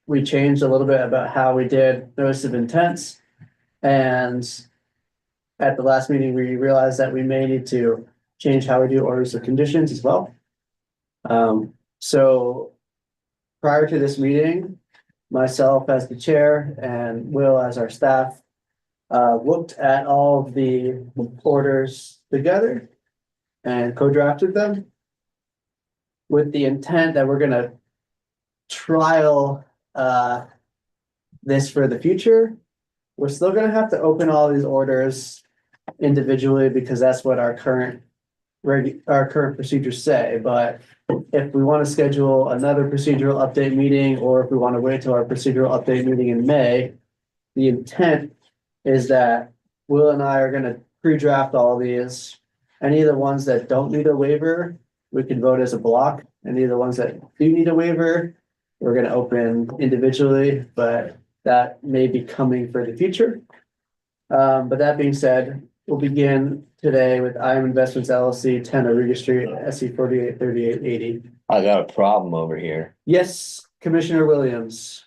we changed a little bit about how we did notice of intents. And at the last meeting, we realized that we may need to change how we do orders of conditions as well. So prior to this meeting, myself as the chair and Will as our staff looked at all of the orders together and co-drafted them with the intent that we're gonna trial this for the future. We're still gonna have to open all these orders individually because that's what our current procedures say, but if we want to schedule another procedural update meeting, or if we want to wait till our procedural update meeting in May, the intent is that Will and I are gonna pre-draft all these. Any of the ones that don't need a waiver, we can vote as a block. Any of the ones that do need a waiver, we're gonna open individually, but that may be coming for the future. But that being said, we'll begin today with IM Investments LLC, 10 Riga Street, SC 483880. I got a problem over here. Yes, Commissioner Williams.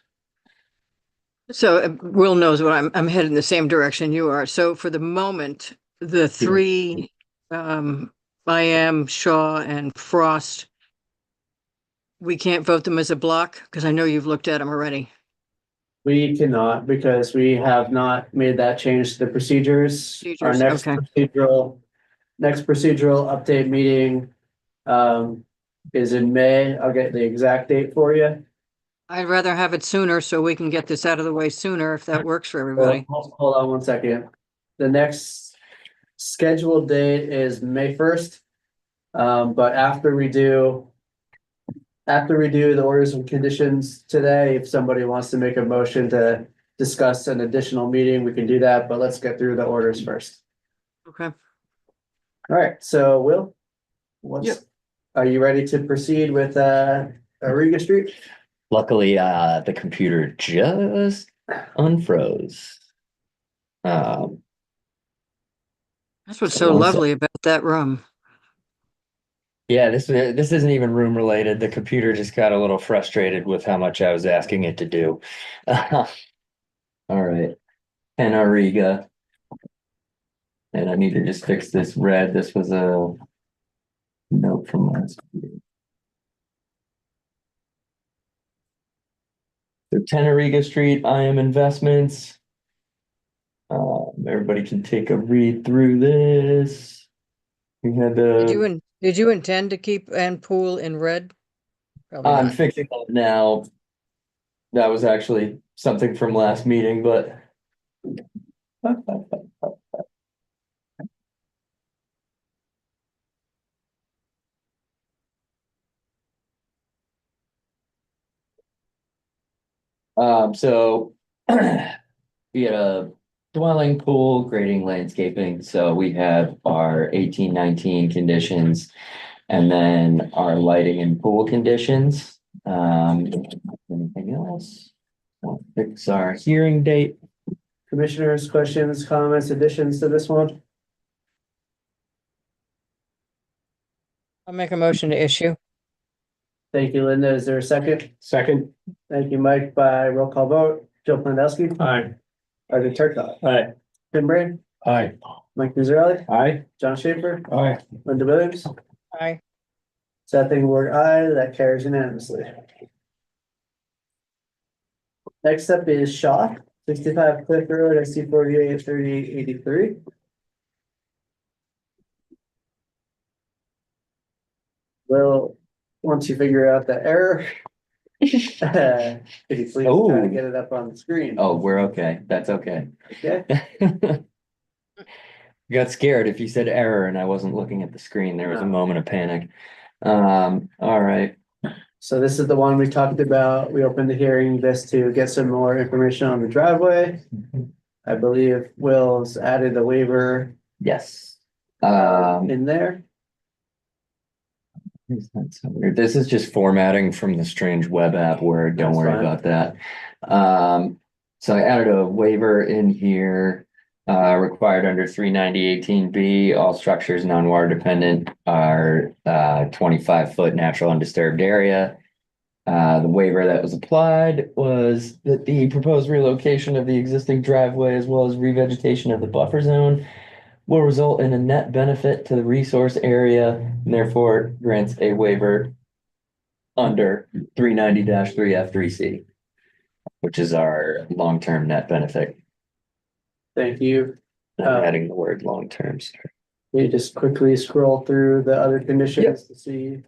So Will knows what I'm heading the same direction you are. So for the moment, the three, I am Shaw and Frost, we can't vote them as a block because I know you've looked at them already. We cannot because we have not made that change to the procedures. Our next procedural update meeting is in May. I'll get the exact date for you. I'd rather have it sooner so we can get this out of the way sooner if that works for everybody. Hold on one second. The next scheduled date is May 1st. But after we do the orders and conditions today, if somebody wants to make a motion to discuss an additional meeting, we can do that, but let's get through the orders first. Okay. All right, so Will, are you ready to proceed with Riga Street? Luckily, the computer just unfroze. That's what's so lovely about that room. Yeah, this isn't even room related. The computer just got a little frustrated with how much I was asking it to do. All right, Riga. And I need to just fix this red. This was a note from last week. So Riga Street, IM Investments. Everybody can take a read through this. We had Did you intend to keep and pool in red? Probably I'm not. fixing it now. That was actually something from last meeting, but so we had a dwelling, pool, grading, landscaping. So we have our 18-19 conditions and then our lighting and pool conditions. Anything else? We'll fix our hearing date. Commissioners, questions, comments, additions to this one? I'll make a motion to issue. Thank you, Linda. Is there a second? Second. Thank you, Mike, by roll call vote. Joe Planowski. Aye. Artie Turcott. Aye. Tim Brand. Aye. Mike Miserly. Aye. John Schaefer. Aye. Linda Williams. Aye. Seth Engelberg, aye. That carries unanimously. Next up is Shaw, 65 Cliff Road, SC 483883. Well, once you figure out the error, could you please try to Oh. get it up on the screen? Oh, we're okay. That's okay. Okay, Got scared if you said error and I wasn't looking at the screen. There was a No. moment of panic. All right. so this is the one we talked about. We opened the hearing just to get some more information on the driveway. I believe Will's added a waiver Yes. in there. This is just formatting from the strange web app word. Don't That's worry fine. about that. So I added a waiver in here. Required under 39018B, all structures non-water dependent are 25-foot natural undisturbed area. The waiver that was applied was that the proposed relocation of the existing driveway as well as revegetation of the buffer zone will result in a net benefit to the resource area and therefore grants a waiver under 390-3F3C, which is our long-term net benefit. Thank you. I'm adding the word long-term. We just quickly scroll through the other conditions to see.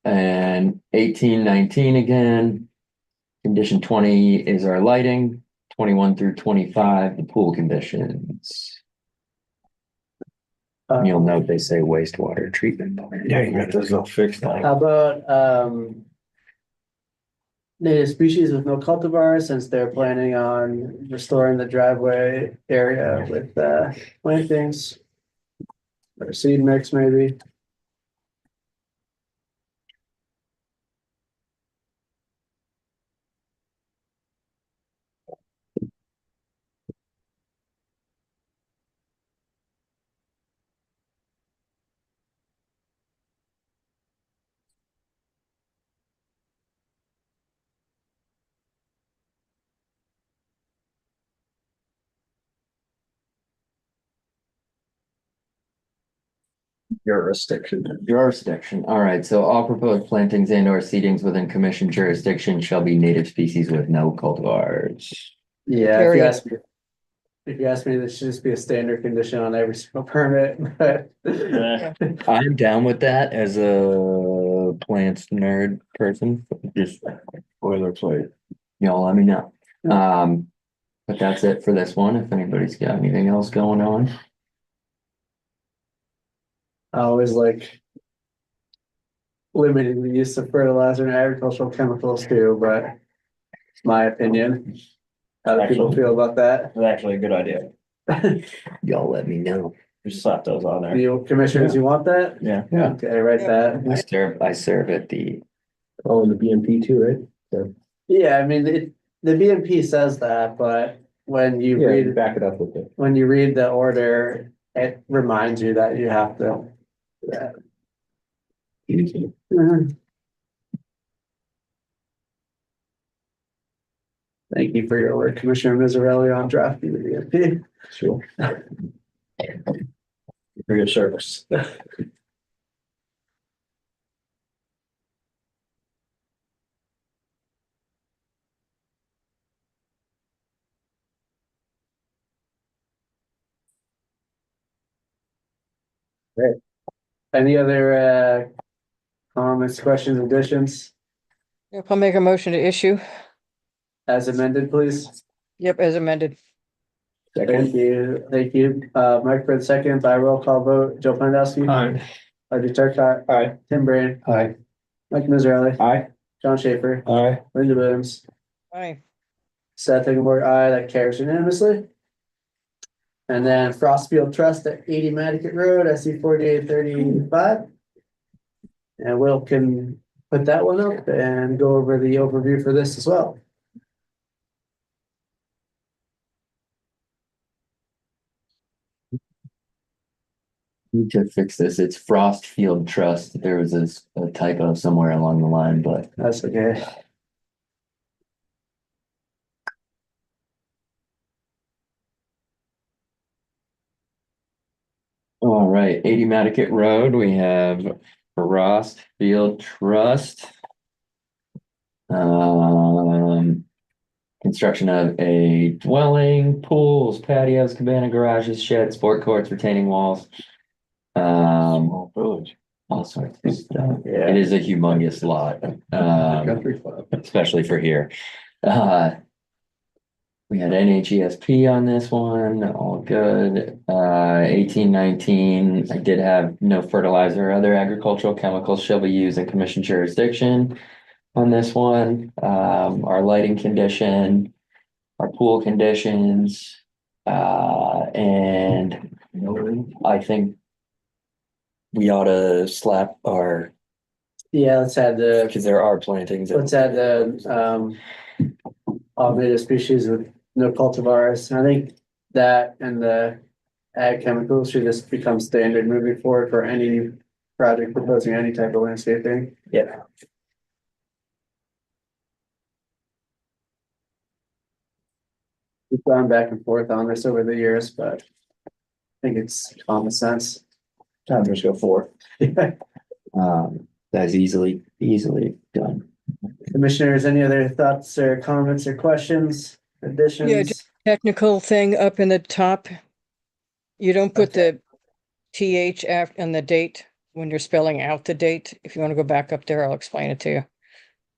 And 1819 again. Condition 20 is our lighting, 21 through 25, the pool conditions. You'll note they say wastewater treatment. Yeah, you got those all fixed now. How about native species with no cultivars, since they're planning on restoring the driveway area with plantings? Or seed mix maybe? Jurisdiction. All right. So all proposed plantings and or seedings within commission jurisdiction shall be native species with no cultivars. Yeah, Period. if you ask me, this should just be a standard condition on every single permit, but. I'm down with that as a plants nerd person. Just Boilerplate. y'all let me know. But that's it for this one. If anybody's got anything else going on. I always like limiting the use of fertilizer and agricultural chemicals too, but it's my opinion. How do people feel about that? It's actually a good idea. Y'all let me know. Just slap those on there. You commissioners, you want that? Yeah. Yeah. Okay, write that. I serve at the Oh, the BMP too, right? So. Yeah, I mean, the BMP says that, but when you read. Back it up with it. When you read the order, it reminds you that you have to. Yeah. Mhm. Thank you for your work, Commissioner Mizzarelli, on drafting the BMP. Sure. For your service. Any other comments, questions, additions Yep, I'll make a motion to issue. as amended, please? Yep, as amended. Thank you, Mike for the second, by roll call vote, Joe Pandowski. Aye. Audrey Turcott. Aye. Tim Brain. Aye. Mike Mizzarelli. Aye. John Schaefer. Aye. Linda Williams. Aye. Seth Higginboard, aye, that carries unanimously. And then Frostfield Trust at 80 Nantucket Road, SC 4835. And Will can put that one up and go over the overview for this as well. need to fix this. It's Frostfield Trust. There was a typo somewhere along the line, but That's okay. all right, 80 Matticat Road, we have Frostfield Trust. Construction of a dwelling, pools, patios, cabana, garages, sheds, sport courts, retaining walls. Small village. All sorts of stuff. Yeah. It is a humongous lot, Country club. especially for here. We had NHESP on this one, all good. 1819, I did have no fertilizer or other agricultural chemicals shall be used in commission jurisdiction on this one. Our lighting condition, our pool conditions, and I think we ought to slap our, Yeah, let's add the, because there are plantings. let's add the, all native species with no cultivars. I think that and the ag chemicals should just become standard moving forward for any project proposing any type of landscaping. Yeah. We've gone back and forth on this over the years, but I think it's common sense. Time to just go forward. That's easily done. Commissioners, any other thoughts or comments or questions, Yeah, additions? just technical thing up in the top. You don't put the TH after on the date when you're spelling out the date. If you want to go back up there, I'll explain it to you.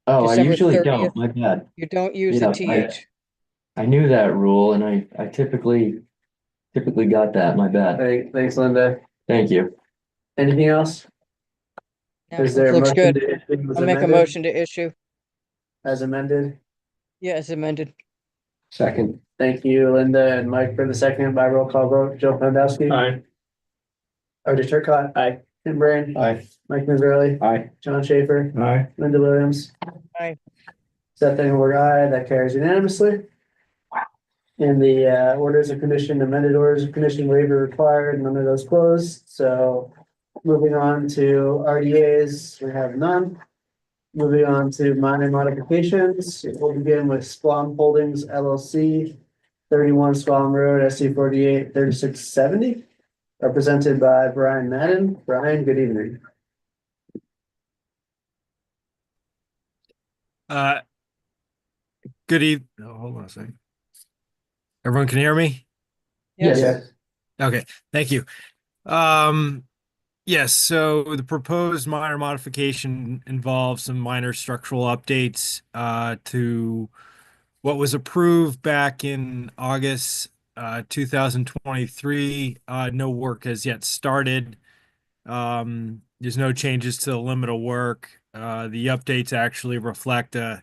Oh, I December usually 30th. don't, my bad. You don't use Yeah, the TH. I knew that rule and I typically got that, my bad. Thanks, Linda. Thank you. Anything else? Yeah, Is there a looks motion good. to issue as I'll make a amended? motion to issue. As amended? Yeah, as amended. Second. Thank you, Linda and Mike for the second by roll call vote. Joe Pandowski. Aye. Artie Turcott. Aye. Tim Brain. Aye. Mike Missouri. Aye. John Schaefer. Aye. Linda Williams. Aye. Seth Engelberg, aye. That carries unanimously. In the orders of condition, amended orders of condition waiver required, none of those closed, so moving on to RDAs, we have none. Moving on to minor modifications, we'll begin with Splom Holdings LLC, 31 Splom Road, SC 48 3670, represented by Brian Madden. Brian, good evening. Good evening. Oh, hold on a second. Everyone can hear me? Yes. Okay, thank you. Yes, so the proposed minor modification involves some minor structural updates to what was approved back in August 2023. No work has yet started. There's no changes to the limit of work. The updates actually reflect a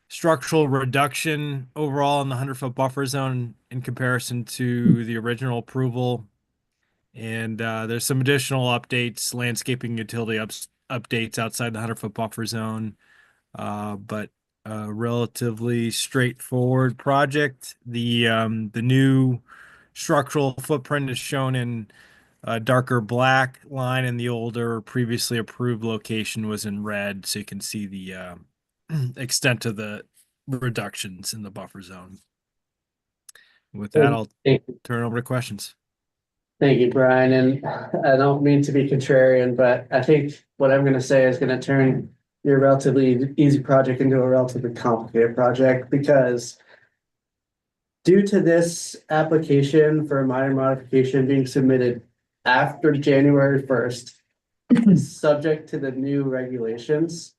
structural reduction overall in the 100-foot buffer zone in comparison to the original approval. And there's some additional updates, landscaping utility updates outside the 100-foot buffer zone, but a relatively straightforward project. The new structural footprint is shown in a darker black line, and the older previously approved location was in red, so you can see the extent of the reductions in the buffer zone. With that, I'll turn it over to questions. Thank you, Brian, and I don't mean to be contrarian, but I think what I'm gonna say is gonna turn your relatively easy project into a relatively complicated project, because due to this application for a minor modification being submitted after January 1st, subject to the new regulations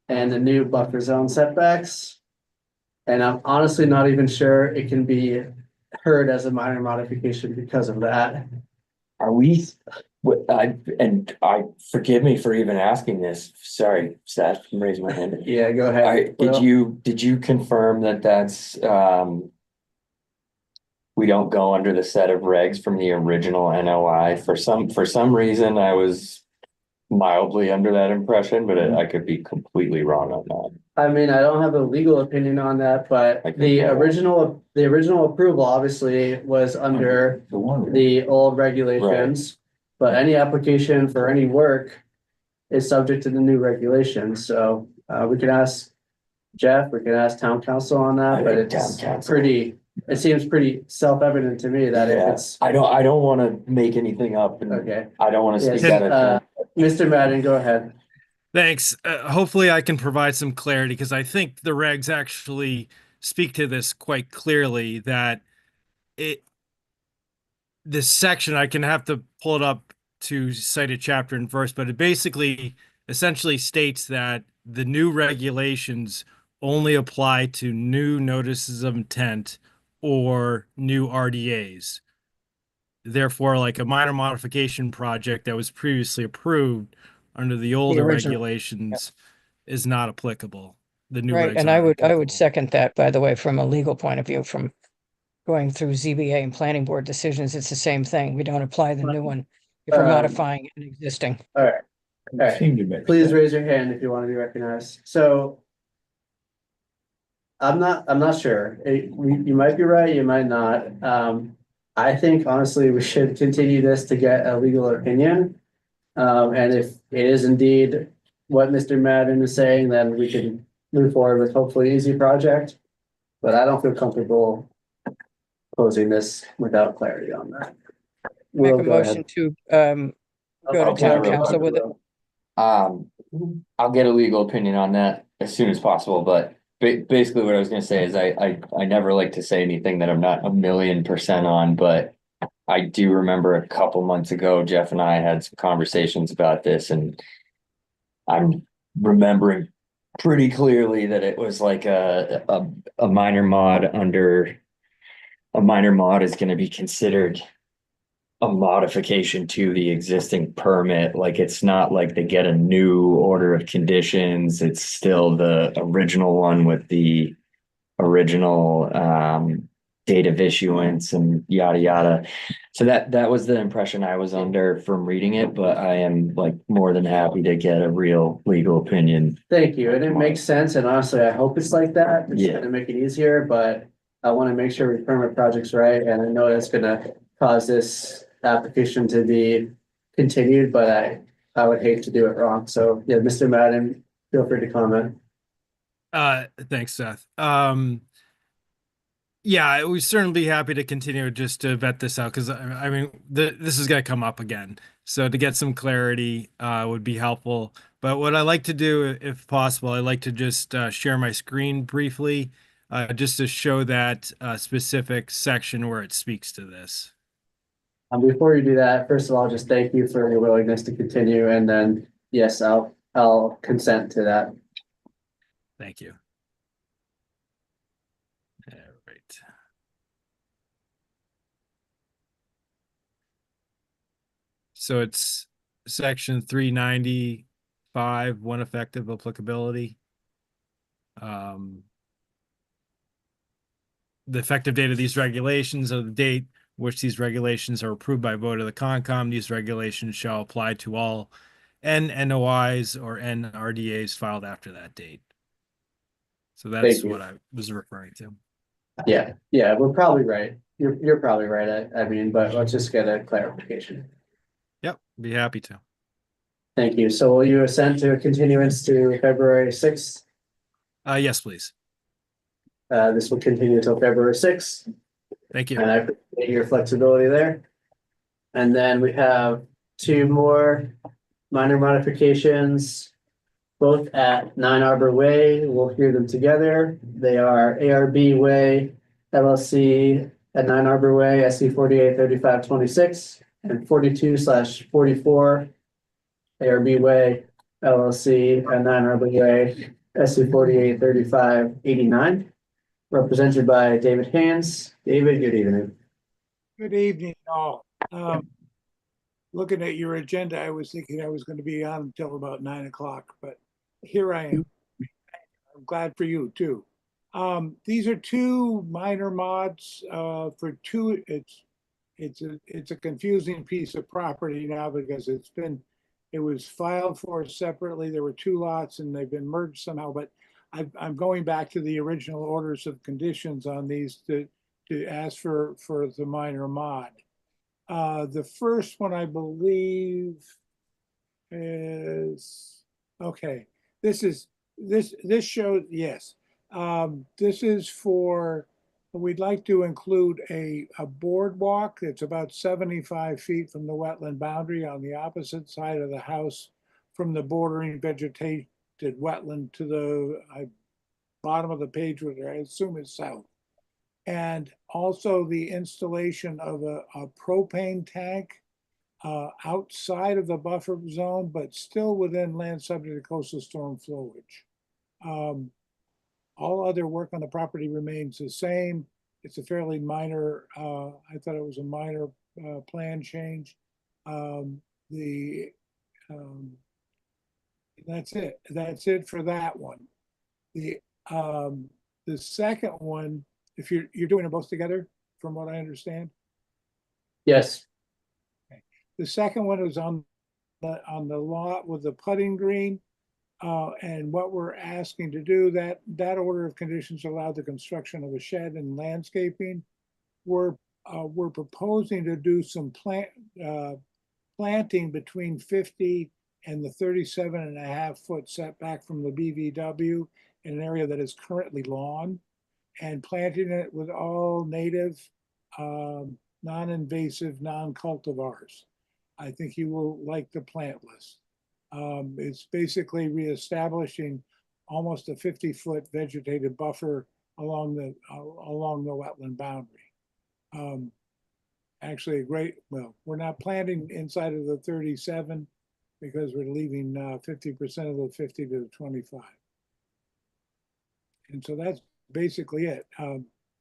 and the new buffer zone setbacks, and I'm honestly not even sure it can be heard as a minor modification because of that. Are we, forgive me for even asking this, sorry, Seth, I'm raising my hand. Yeah, go ahead. Did you confirm that that's, we don't go under the set of regs from the original NOI? For some reason, I was mildly under that impression, but I could be completely wrong on that. I mean, I don't have a legal opinion on that, but the original approval obviously was under the old regulations. But any application for any work is subject to the new regulations, so we can ask Jeff, we can ask town council on that, but it seems pretty self-evident to me that if it's. I don't wanna make anything up and Okay. I don't wanna speak Yes, out of turn. Mr. Madden, go ahead. Thanks. Hopefully I can provide some clarity because I think the regs actually speak to this quite clearly that it this section, I can have to pull it up to cite a chapter and verse, but it basically essentially states that the new regulations only apply to new notices of intent or new RDAs. Therefore, like a minor modification project that was previously approved under the older original. regulations is not applicable. The new Right, regs and aren't I would applicable. second that, by the way, from a legal point of view, from going through ZBA and planning board decisions, it's the same thing. We don't apply the new one if we're modifying an existing. All right, all right. Seemed to make Please sense. raise your hand if you want to be recognized. So I'm not sure. You might be right, you might not. I think honestly, we should continue this to get a legal opinion. And if it is indeed what Mr. Madden is saying, then we can move forward with hopefully easy project. But I don't feel comfortable closing this without clarity on that. Make Will, a go ahead. motion to go to Okay, town real council quick. with it. I'll get a legal opinion on that as soon as possible, but basically what I was gonna say is I never like to say anything that I'm not 1,000,000% on, but I do remember a couple months ago, Jeff and I had some conversations about this, and I'm remembering pretty clearly that it was like a minor mod under a minor mod is gonna be considered a modification to the existing permit. Like it's not like they get a new order of conditions. It's still the original one with the original date of issuance and yada yada. So that was the impression I was under from reading it, but I am like more than happy to get a real legal opinion. Thank you. And it makes sense. And honestly, I hope it's like that. It's Yeah. gonna make it easier, but I want to make sure we permit projects right. And I know that's gonna cause this application to be continued, but I would hate to do it wrong. So yeah, Mr. Madden, feel free to comment. Thanks, Seth. Yeah, I would certainly be happy to continue just to vet this out because I mean this is going to come up again. So to get some clarity would be helpful. But what I like to do, if possible, I like to just share my screen briefly, just to show that specific section where it speaks to this. Before you do that, first of all, just thank you for your willingness to continue. And then, yes, I'll consent to that. Thank you. All right. So it's section 395, one effective applicability. The effective date of these regulations are the date which these regulations are approved by vote of the Concom. These regulations shall apply to all NOIs or NRDAs filed after that date. So that's what I was referring to. Yeah, we're probably right. You're probably right. I mean, but let's just get a clarification. Yep, be happy to. Thank you. So will you assent to a continuance to February 6th? Yes, please. This will continue until February 6th. Thank you. And I appreciate your flexibility there. And then we have two more minor modifications, both at 9 Arbor Way. We'll hear them together. They are ARB Way LLC at 9 Arbor Way, SC 483526, and 42/44 ARB Way LLC at 9 Arbor Way, SC 483589. Represented by David Haynes. David, good evening. Good evening, all. Looking at your agenda, I was thinking I was going to be on until about 9 o'clock, but here I am. I'm glad for you too. These are two minor mods for two. It's a confusing piece of property now because it was filed for separately. There were two lots and they've been merged somehow, but I'm going back to the original orders of conditions on these to ask for the minor mod. The first one I believe is okay. This shows, yes. This is for, we'd like to include a boardwalk that's about 75 feet from the wetland boundary on the opposite side of the house from the bordering vegetated wetland to the bottom of the page, which I assume is south. And also the installation of a propane tank outside of the buffer zone, but still within land subject to coastal storm flowage. All other work on the property remains the same. It's a fairly minor, I thought it was a minor plan change. That's it. That's it for that one. The second one, if you're doing them both together, from what I understand. Yes. Okay. The second one is on the lot with the putting green. And what we're asking to do, that order of conditions allowed the construction of a shed and landscaping. We're proposing to do some planting between 50 and the 37.5-foot setback from the BVW in an area that is currently lawn, and planting it with all native, non-invasive, non-cultivars. I think you will like the plant list. It's basically reestablishing almost a 50-foot vegetated buffer along the wetland boundary. Actually, well, we're not planting inside of the 37 because we're leaving 50% of the 50 to the 25. And so that's basically it.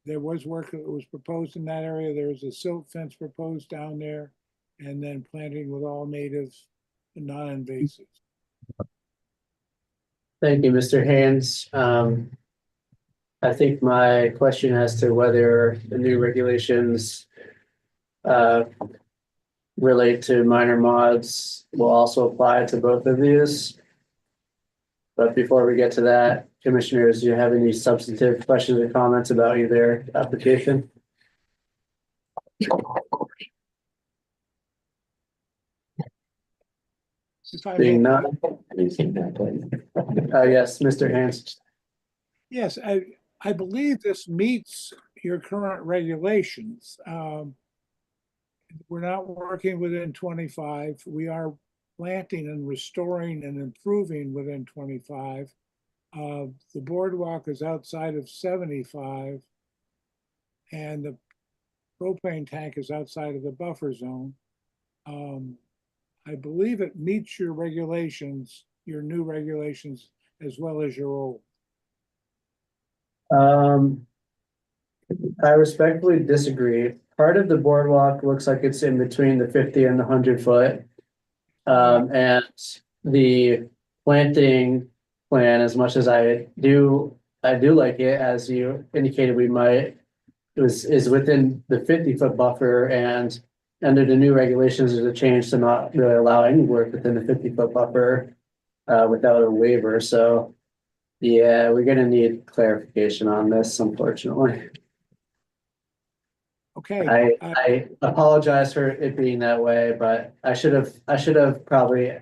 There was work that was proposed in that area. There was a silt fence proposed down there, and then planting with all native and non-invasive. Thank you, Mr. Haynes. I think my question as to whether the new regulations relate to minor mods will also apply to both of these. But before we get to that, commissioners, do you have any substantive questions or comments about either application? Being none. Yes, Mr. Haynes. Yes, I believe this meets your current regulations. We're not working within 25. We are planting and restoring and improving within 25. The boardwalk is outside of 75, and the propane tank is outside of the buffer zone. I believe it meets your regulations, your new regulations, as well as your old. I respectfully disagree. Part of the boardwalk looks like it's in between the 50 and the 100-foot. And the planting plan, as much as I do like it, as you indicated we might, is within the 50-foot buffer, and under the new regulations, there's a change to not really allow any work within the 50-foot buffer without a waiver. So yeah, we're gonna need clarification on this, unfortunately. Okay. I apologize for it being that way, but I should have probably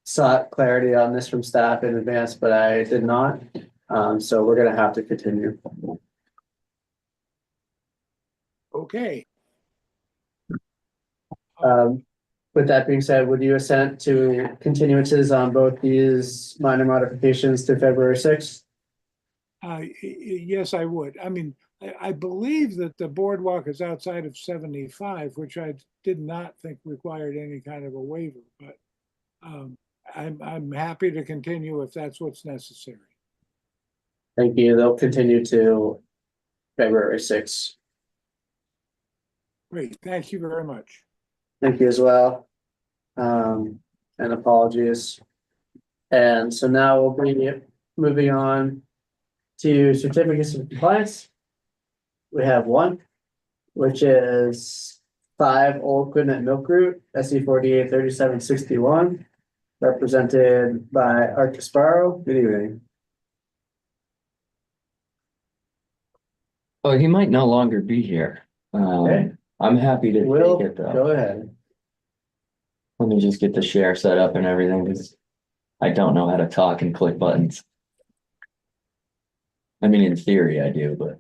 sought clarity on this from staff in advance, but I did not. So we're gonna have to continue. Okay. With that being said, would you assent to continuances on both these minor modifications to February 6th? Yes, I would. I mean, I believe that the boardwalk is outside of 75, which I did not think required any kind of a waiver, but I'm happy to continue if that's what's necessary. Thank you. They'll continue to February 6th. Great. Thank you very much. Thank you as well. And apologies. And so now we'll be moving on to certificates of compliance. We have one, which is 5 Old Quinnet Milk Route, SE 483761, represented by Art Casparo. Good evening. Oh, he might no longer be here. Okay. I'm happy to take it though. Go ahead. Let me just get the share set up and everything, because I don't know how to talk and click buttons. I mean, in theory I do, but.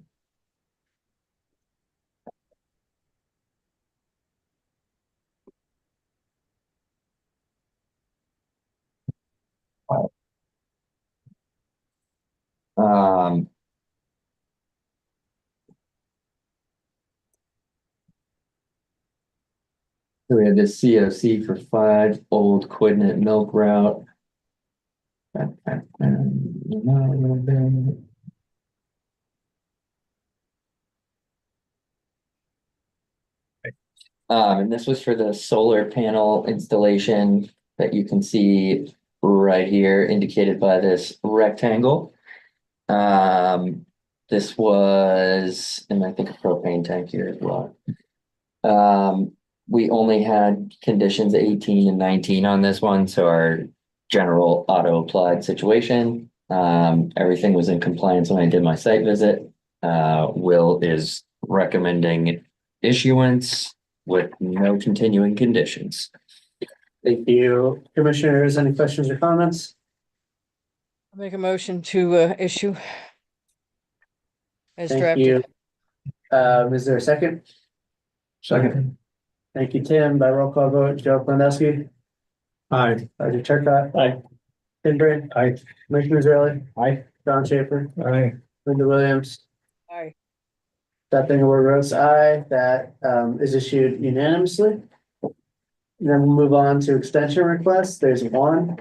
We had this COC for 5 Old Quidnet Milk Route. And this was for the solar panel installation that you can see right here indicated by this rectangle. This was, and I think a propane tank here as well. We only had conditions 18 and 19 on this one, so our general auto applied situation. Everything was in compliance when I did my site visit. Will is recommending issuance with no continuing conditions. Thank you. Commissioners, any questions or comments? I'll make a motion to issue as Thank drafted. you. Is there a second? Second. Thank you, Tim. By roll call vote, Joe Klandowski, Aye. Roger Turcott. Aye. Tim Bray. Aye. Commissioner Israeli. Aye. John Schaefer. Aye. Linda Williams. Aye. That thing word Rose, aye. That is issued unanimously. Then we'll move on to extension requests. There's one.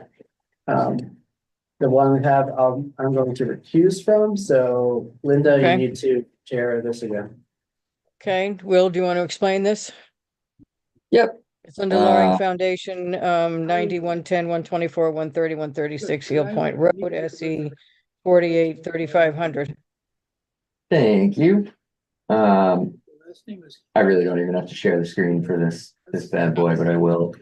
The one we have, I'm going to recuse from, so Linda, Okay. you need to chair this again. Okay, Will, do you want to explain this? Yep. It's under Loring Uh, Foundation, 90, 110, 124, 130, 136 Eel Point Road, SE 48, 3500. Thank you. I really don't even have to share the screen for this bad boy, but I will.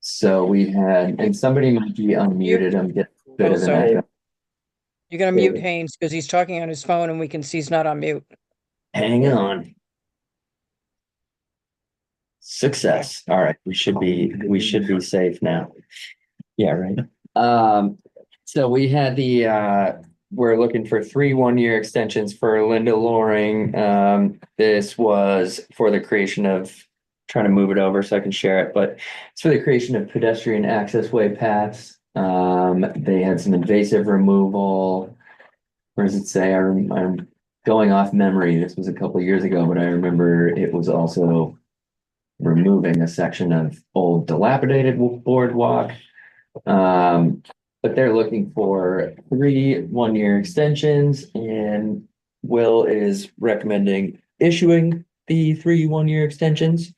So we had, and somebody might be unmuted. I'm getting a bit of an Also, echo. you're gonna mute Haynes because he's talking on his phone and we can see he's not on mute. Hang on. Success. All right, we should be safe now. Yeah, right. So we had we're looking for 3 one-year extensions for Linda Loring. This was for the creation of, trying to move it over so I can share it, but it's for the creation of pedestrian access way paths. They had some invasive removal. Where does it say? I'm going off memory. This was a couple of years ago, but I remember it was also removing a section of old dilapidated boardwalk. But they're looking for 3 one-year extensions, and Will is recommending issuing the 3 one-year extensions.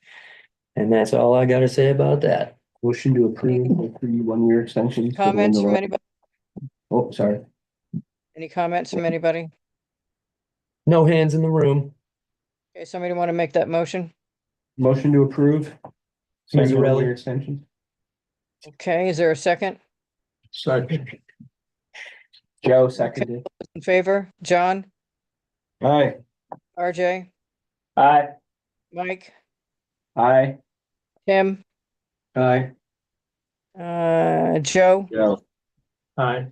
And that's all I gotta say about that. Motion to approve the 3 one-year extensions. for the Comments from Linda- anybody? Oh, sorry. Any comments from anybody? No hands in the room. Okay, somebody want to make that motion? Motion to approve. Second. 3 one-year extensions. Okay, is there a second? Second. Joe seconded. In favor? John, Aye. RJ, Aye. Mike, Aye. Tim, Aye. Joe, Joe. Aye.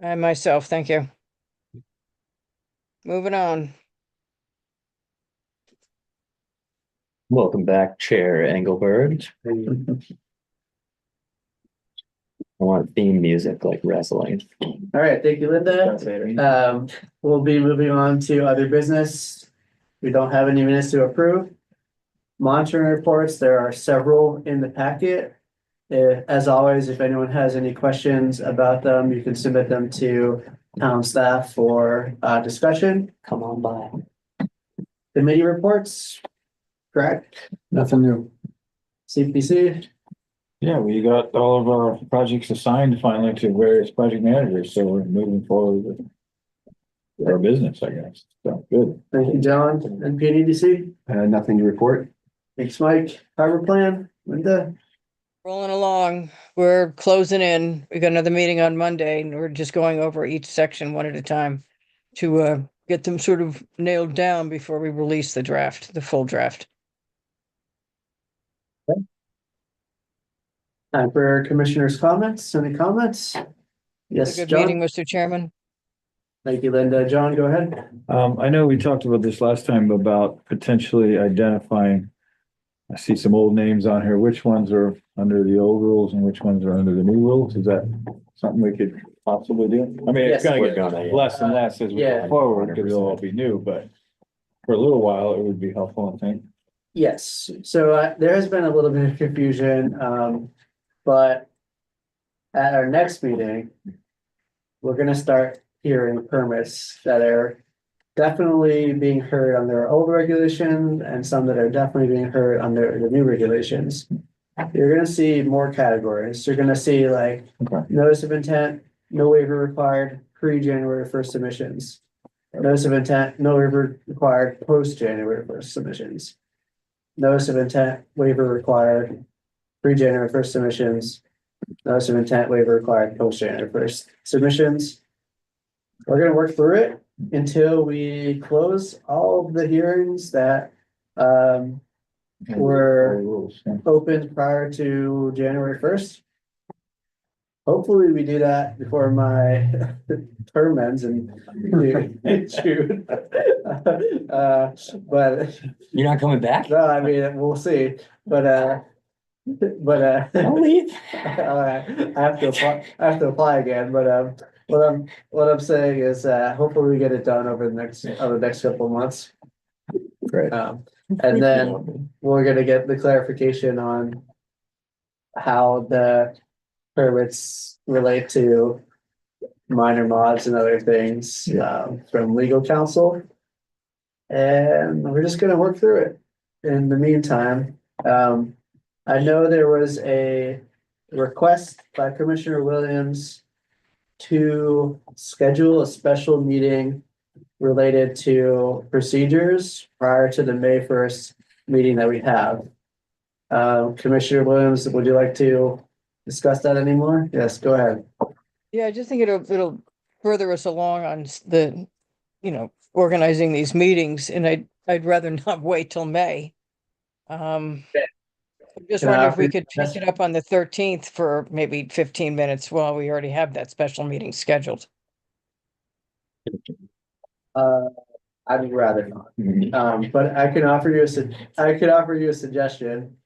and myself. Thank you. Moving on. Welcome back, Chair Engelberg. I want theme music like wrestling. All right, thank you, Linda. We'll be moving on to other business. We don't have any minutes to approve. Monitoring reports, there are several in the packet. As always, if anyone has any questions about them, you can submit them to town staff for discussion. Come on by. Committee reports, correct? Nothing new. CPC, Yeah, we got all of our projects assigned finally to various project managers, so we're moving forward with our business, I guess. So good. thank you, John, and PNEDC. Nothing to report. Thanks, Mike. Harbor Plan, Linda. Rolling along. We're closing in. We got another meeting on Monday and we're just going over each section one at a time to get them sort of nailed down before we release the draft, the full draft. Time for commissioners' comments. Any comments? Yes, Good meeting, John. Mr. Chairman. Thank you, Linda. John, go ahead. I know we talked about this last time about potentially identifying. I see some old names on here. Which ones are under the old rules and which ones are under the new rules? Is that something we could possibly do? I mean, it's Yes. gonna get less and less as we Yeah. go forward, because it'll all be new, but for a little while, it would be helpful, I think. Yes, so there has been a little bit of confusion, but at our next meeting, we're gonna start hearing permits that are definitely being heard under old regulations and some that are definitely being heard under the new regulations. You're gonna see more categories. You're gonna see like notice of intent, no waiver required, pre-January first submissions. Notice of intent, no waiver required, post-January first submissions. Notice of intent, waiver required, pre-January first submissions. Notice of intent, waiver required, post-January first submissions. We're gonna work through it until we close all of the hearings that were opened prior to January first. Hopefully, we do that before my term ends in June. But You're not coming back? no, I mean, we'll see, but Don't leave. I have to apply again, but what I'm saying is, hopefully we get it done over the next couple of months. Great. And then we're gonna get the clarification on how the permits relate to minor mods and other things, from legal counsel. And we're just gonna work through it. In the meantime, I know there was a request by Commissioner Williams to schedule a special meeting related to procedures prior to the May first meeting that we have. Commissioner Williams, would you like to discuss that anymore? Yes, go ahead. Yeah, I just think it'll further us along on the, organizing these meetings, and I'd rather not wait till May. Just Can I wonder if offer we you could pick it up on the 13th for maybe 15 minutes while we already have that special meeting scheduled. I'd rather not. But I can offer you a suggestion.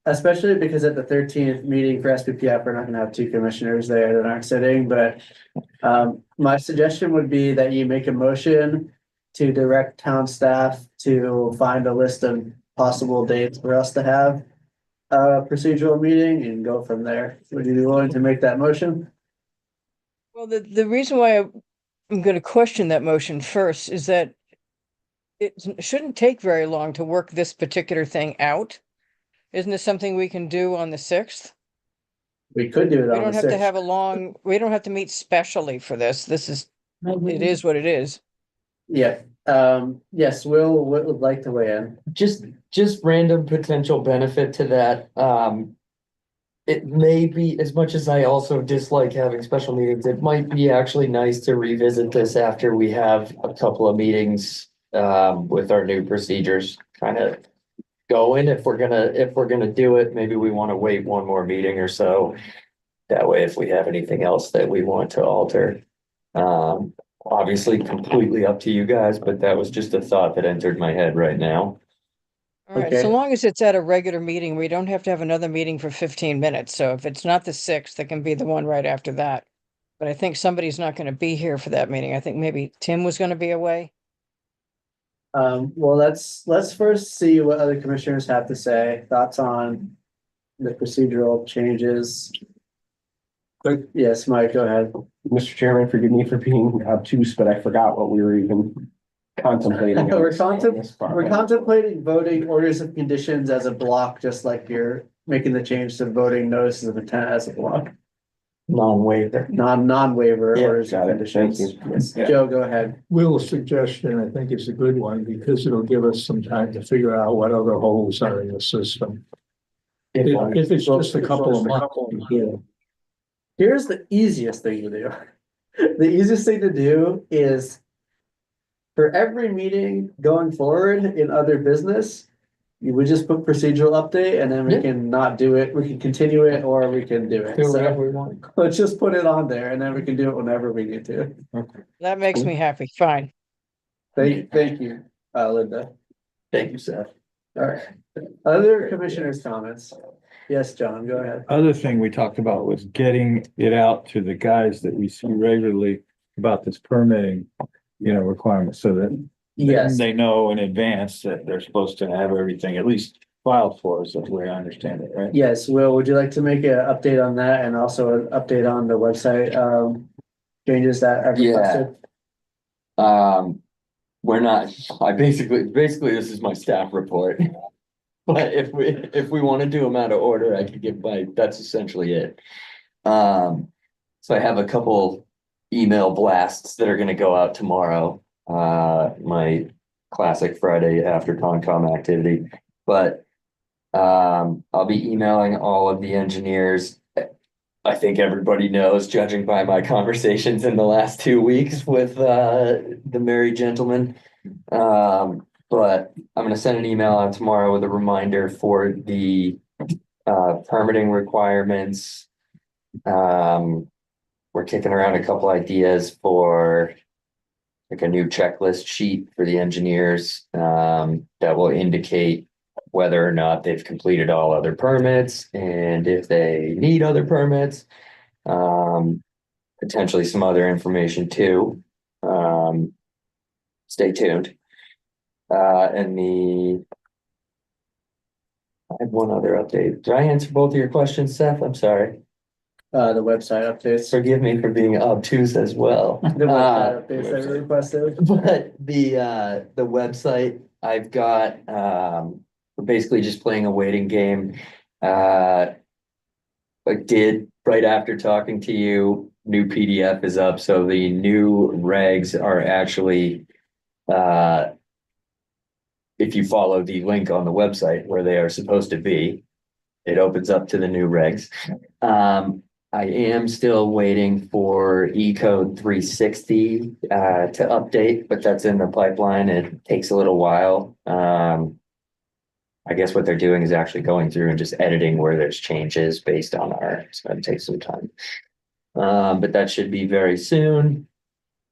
Especially because at the 13th meeting for SPPF, we're not gonna have two commissioners there that aren't sitting, but my suggestion would be that you make a motion to direct town staff to find a list of possible dates for us to have a procedural meeting and go from there. Would you be willing to make that motion? Well, the reason why I'm going to question that motion first is that it shouldn't take very long to work this particular thing out. Isn't this something we can do on the 6th? We could do it We on don't the have to 6th. have we don't have to meet specially for this. It is what it is. Yeah, yes, Will would like to weigh in. Just random potential benefit to that. It may be, as much as I also dislike having special meetings, it might be actually nice to revisit this after we have a couple of meetings with our new procedures kind of going. If we're gonna do it, maybe we want to wait one more meeting or so. That way, if we have anything else that we want to alter. Obviously completely up to you guys, but that was just a thought that entered my head right now. All right, Okay. so long as it's at a regular meeting, we don't have to have another meeting for 15 minutes. So if it's not the 6th, it can be the one right after that. But I think somebody's not going to be here for that meeting. I think maybe Tim was going to be away. Well, let's first see what other commissioners have to say, thoughts on the procedural changes. Yes, Mike, go ahead. Mr. Chairman, forgive me for being obtuse, but I forgot what we were even contemplating. We're contemplating voting orders of conditions as a block, just like you're making the change to voting notices of intent as a block. Non-waiver. Non-waiver Yeah, orders of got it. conditions. Thank you. Yes. Yeah. Joe, go ahead. Will's suggestion, I think, is a good one because it'll give us some time to figure out what other holes are in the system. If it's just a couple of months. Yeah. Here's the easiest thing to do. The easiest thing to do is for every meeting going forward in other business, you would just put procedural update and then we can not do it. We can continue it or we can do it. Do So whatever we want. let's just put it on there and then we can do it whenever we need to. That makes me happy. Fine. Thank you, Linda. Thank you, Seth. All right. Other commissioners' comments? Yes, John, go ahead. Other thing we talked about was getting it out to the guys that we see regularly about this permitting, requirements, so that Yes. They know in advance that they're supposed to have everything at least filed for us, that's the way I understand it, right? Yes, Will, would you like to make an update on that and also an update on the website, changes that I've Yeah. requested? We're not, basically, this is my staff report. But if we want to do them out of order, I could give that's essentially it. So I have a couple email blasts that are gonna go out tomorrow. My classic Friday after Concom activity, but I'll be emailing all of the engineers. I think everybody knows, judging by my conversations in the last 2 weeks with the merry gentleman. But I'm gonna send an email out tomorrow with a reminder for the permitting requirements. We're kicking around a couple ideas for like a new checklist sheet for the engineers that will indicate whether or not they've completed all other permits and if they need other permits. Potentially some other information too. Stay tuned. I have one other update. Did I answer both of your questions, Seth? I'm sorry. The website updates. Forgive me for being obtuse as well. The website updates that we requested. But the website, I've got, we're basically just playing a waiting game. I did, right after talking to you, new PDF is up, so the new regs are actually, if you follow the link on the website where they are supposed to be, it opens up to the new regs. I am still waiting for E-code 360 to update, but that's in the pipeline. It takes a little while. I guess what they're doing is actually going through and just editing where there's changes based on so it takes some time. But that should be very soon.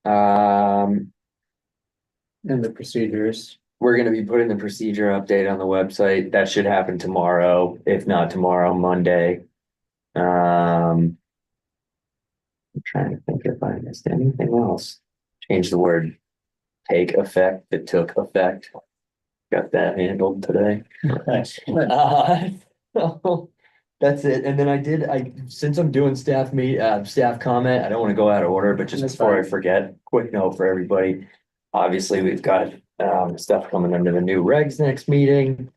And the procedures. We're gonna be putting the procedure update on the website. That should happen tomorrow, if not tomorrow, Monday. I'm trying to think if I missed anything else. Change the word take effect that took effect. Got that handled today. Nice. So that's it. And then since I'm doing staff comment, I don't want to go out of order, but just That's before I fine. forget, quick note for everybody. Obviously, we've got stuff coming under the new regs next meeting.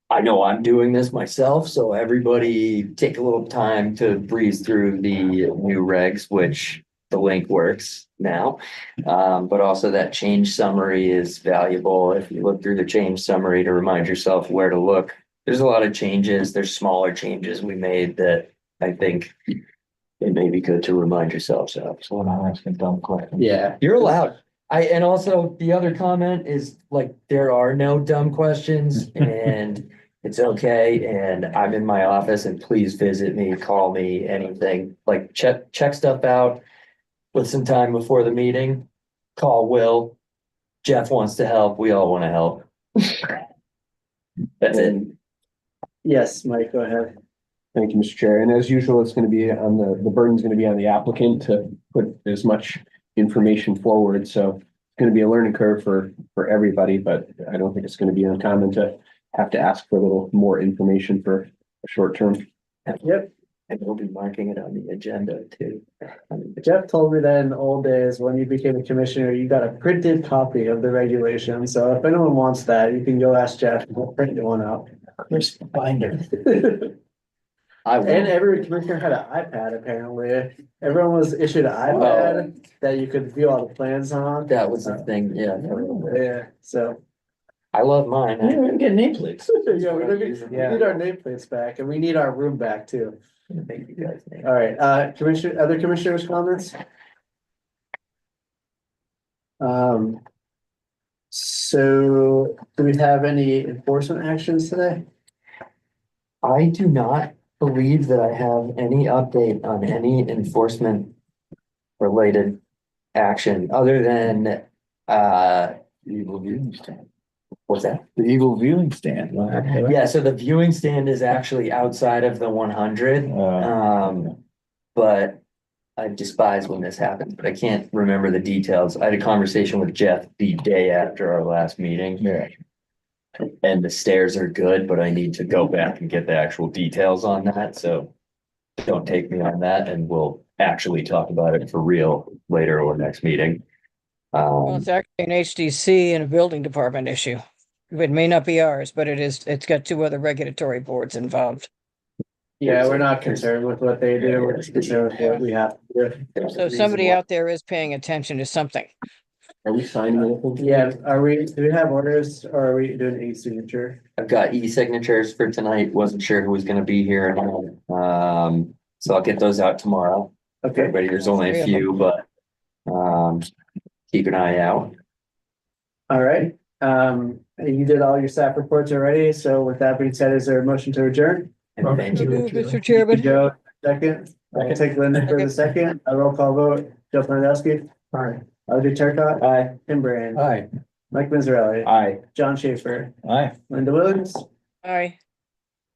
I know I'm doing this myself, so everybody take a little time to breeze through the new regs, which the link works now. But also that change summary is valuable. If you look through the change summary to remind yourself where to look, there's a lot of changes. There's smaller changes we made that I think it may be good to remind yourselves of. So when I'm asking dumb questions. Yeah. You're allowed. And also the other comment is like, there are no dumb questions and it's okay. And I'm in my office and please visit me, call me, anything, like check stuff out with some time before the meeting. Call Will. Jeff wants to help. We all want to help. That's it. Yes, Mike, go ahead. Thank you, Mr. Chair. And as usual, it's going to be on the burden's going to be on the applicant to put as much information forward. So it's going to be a learning curve for everybody, but I don't think it's going to be uncommon to have to ask for a little more information for a short term. Yep. And we'll be marking it on the agenda too. Jeff told me that in the old days, when you became a commissioner, you got a printed copy of the regulation. So if anyone wants that, you can go ask Jeff and we'll print one out. Crisp binder. And every commissioner had an iPad, apparently. Everyone was issued an iPad that you could view all the plans on. That was the thing, yeah. Yeah, so. I love mine. Yeah, we get nameplates. Yeah, we Yeah. need our nameplates back and we need our room back too. Thank you guys. All right, other commissioners' comments? So do we have any enforcement actions today? I do not believe that I have any update on any enforcement related action other than Evil viewing stand. what's that? The evil viewing stand. Yeah, so the viewing stand is actually outside of the 100. But I despise when this happens, but I can't remember the details. I had a conversation with Jeff the day after our last meeting. Yeah. And the stairs are good, but I need to go back and get the actual details on that, so. Don't take me on that, and we'll actually talk about it for real later or next meeting. Well, it's actually an HDC and a building department issue. It may not be ours, but it's got two other regulatory boards involved. Yeah, we're not concerned with what they do, we're just concerned with what we have to do. So somebody out there is paying attention to something. Are we signing anything? Yeah, do we have orders or are we doing e-signature? I've got e-signatures for tonight, wasn't sure who was gonna be here. So I'll get those out tomorrow. Okay, Everybody, there's only a few, but, keep an eye out. all right. You did all your staff reports already, so with that being said, is there a motion to adjourn? And thank you. Mr. Chairman. Joe, second. I can take Linda for the second. A roll call vote. Joe Pandowski. Aye. Audrey Turcott. Aye. Tim Brand. Aye. Mike Mizzarelli. Aye. John Schaefer. Aye. Linda Williams. Aye.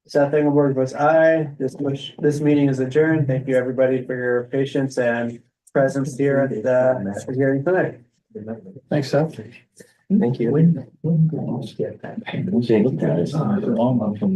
Seth Engelberg votes aye. This meeting is adjourned. Thank you, everybody, for your patience and presence here at the hearing tonight. Thanks, Seth. Thank you. When- when- when- Thank you, guys. Long one from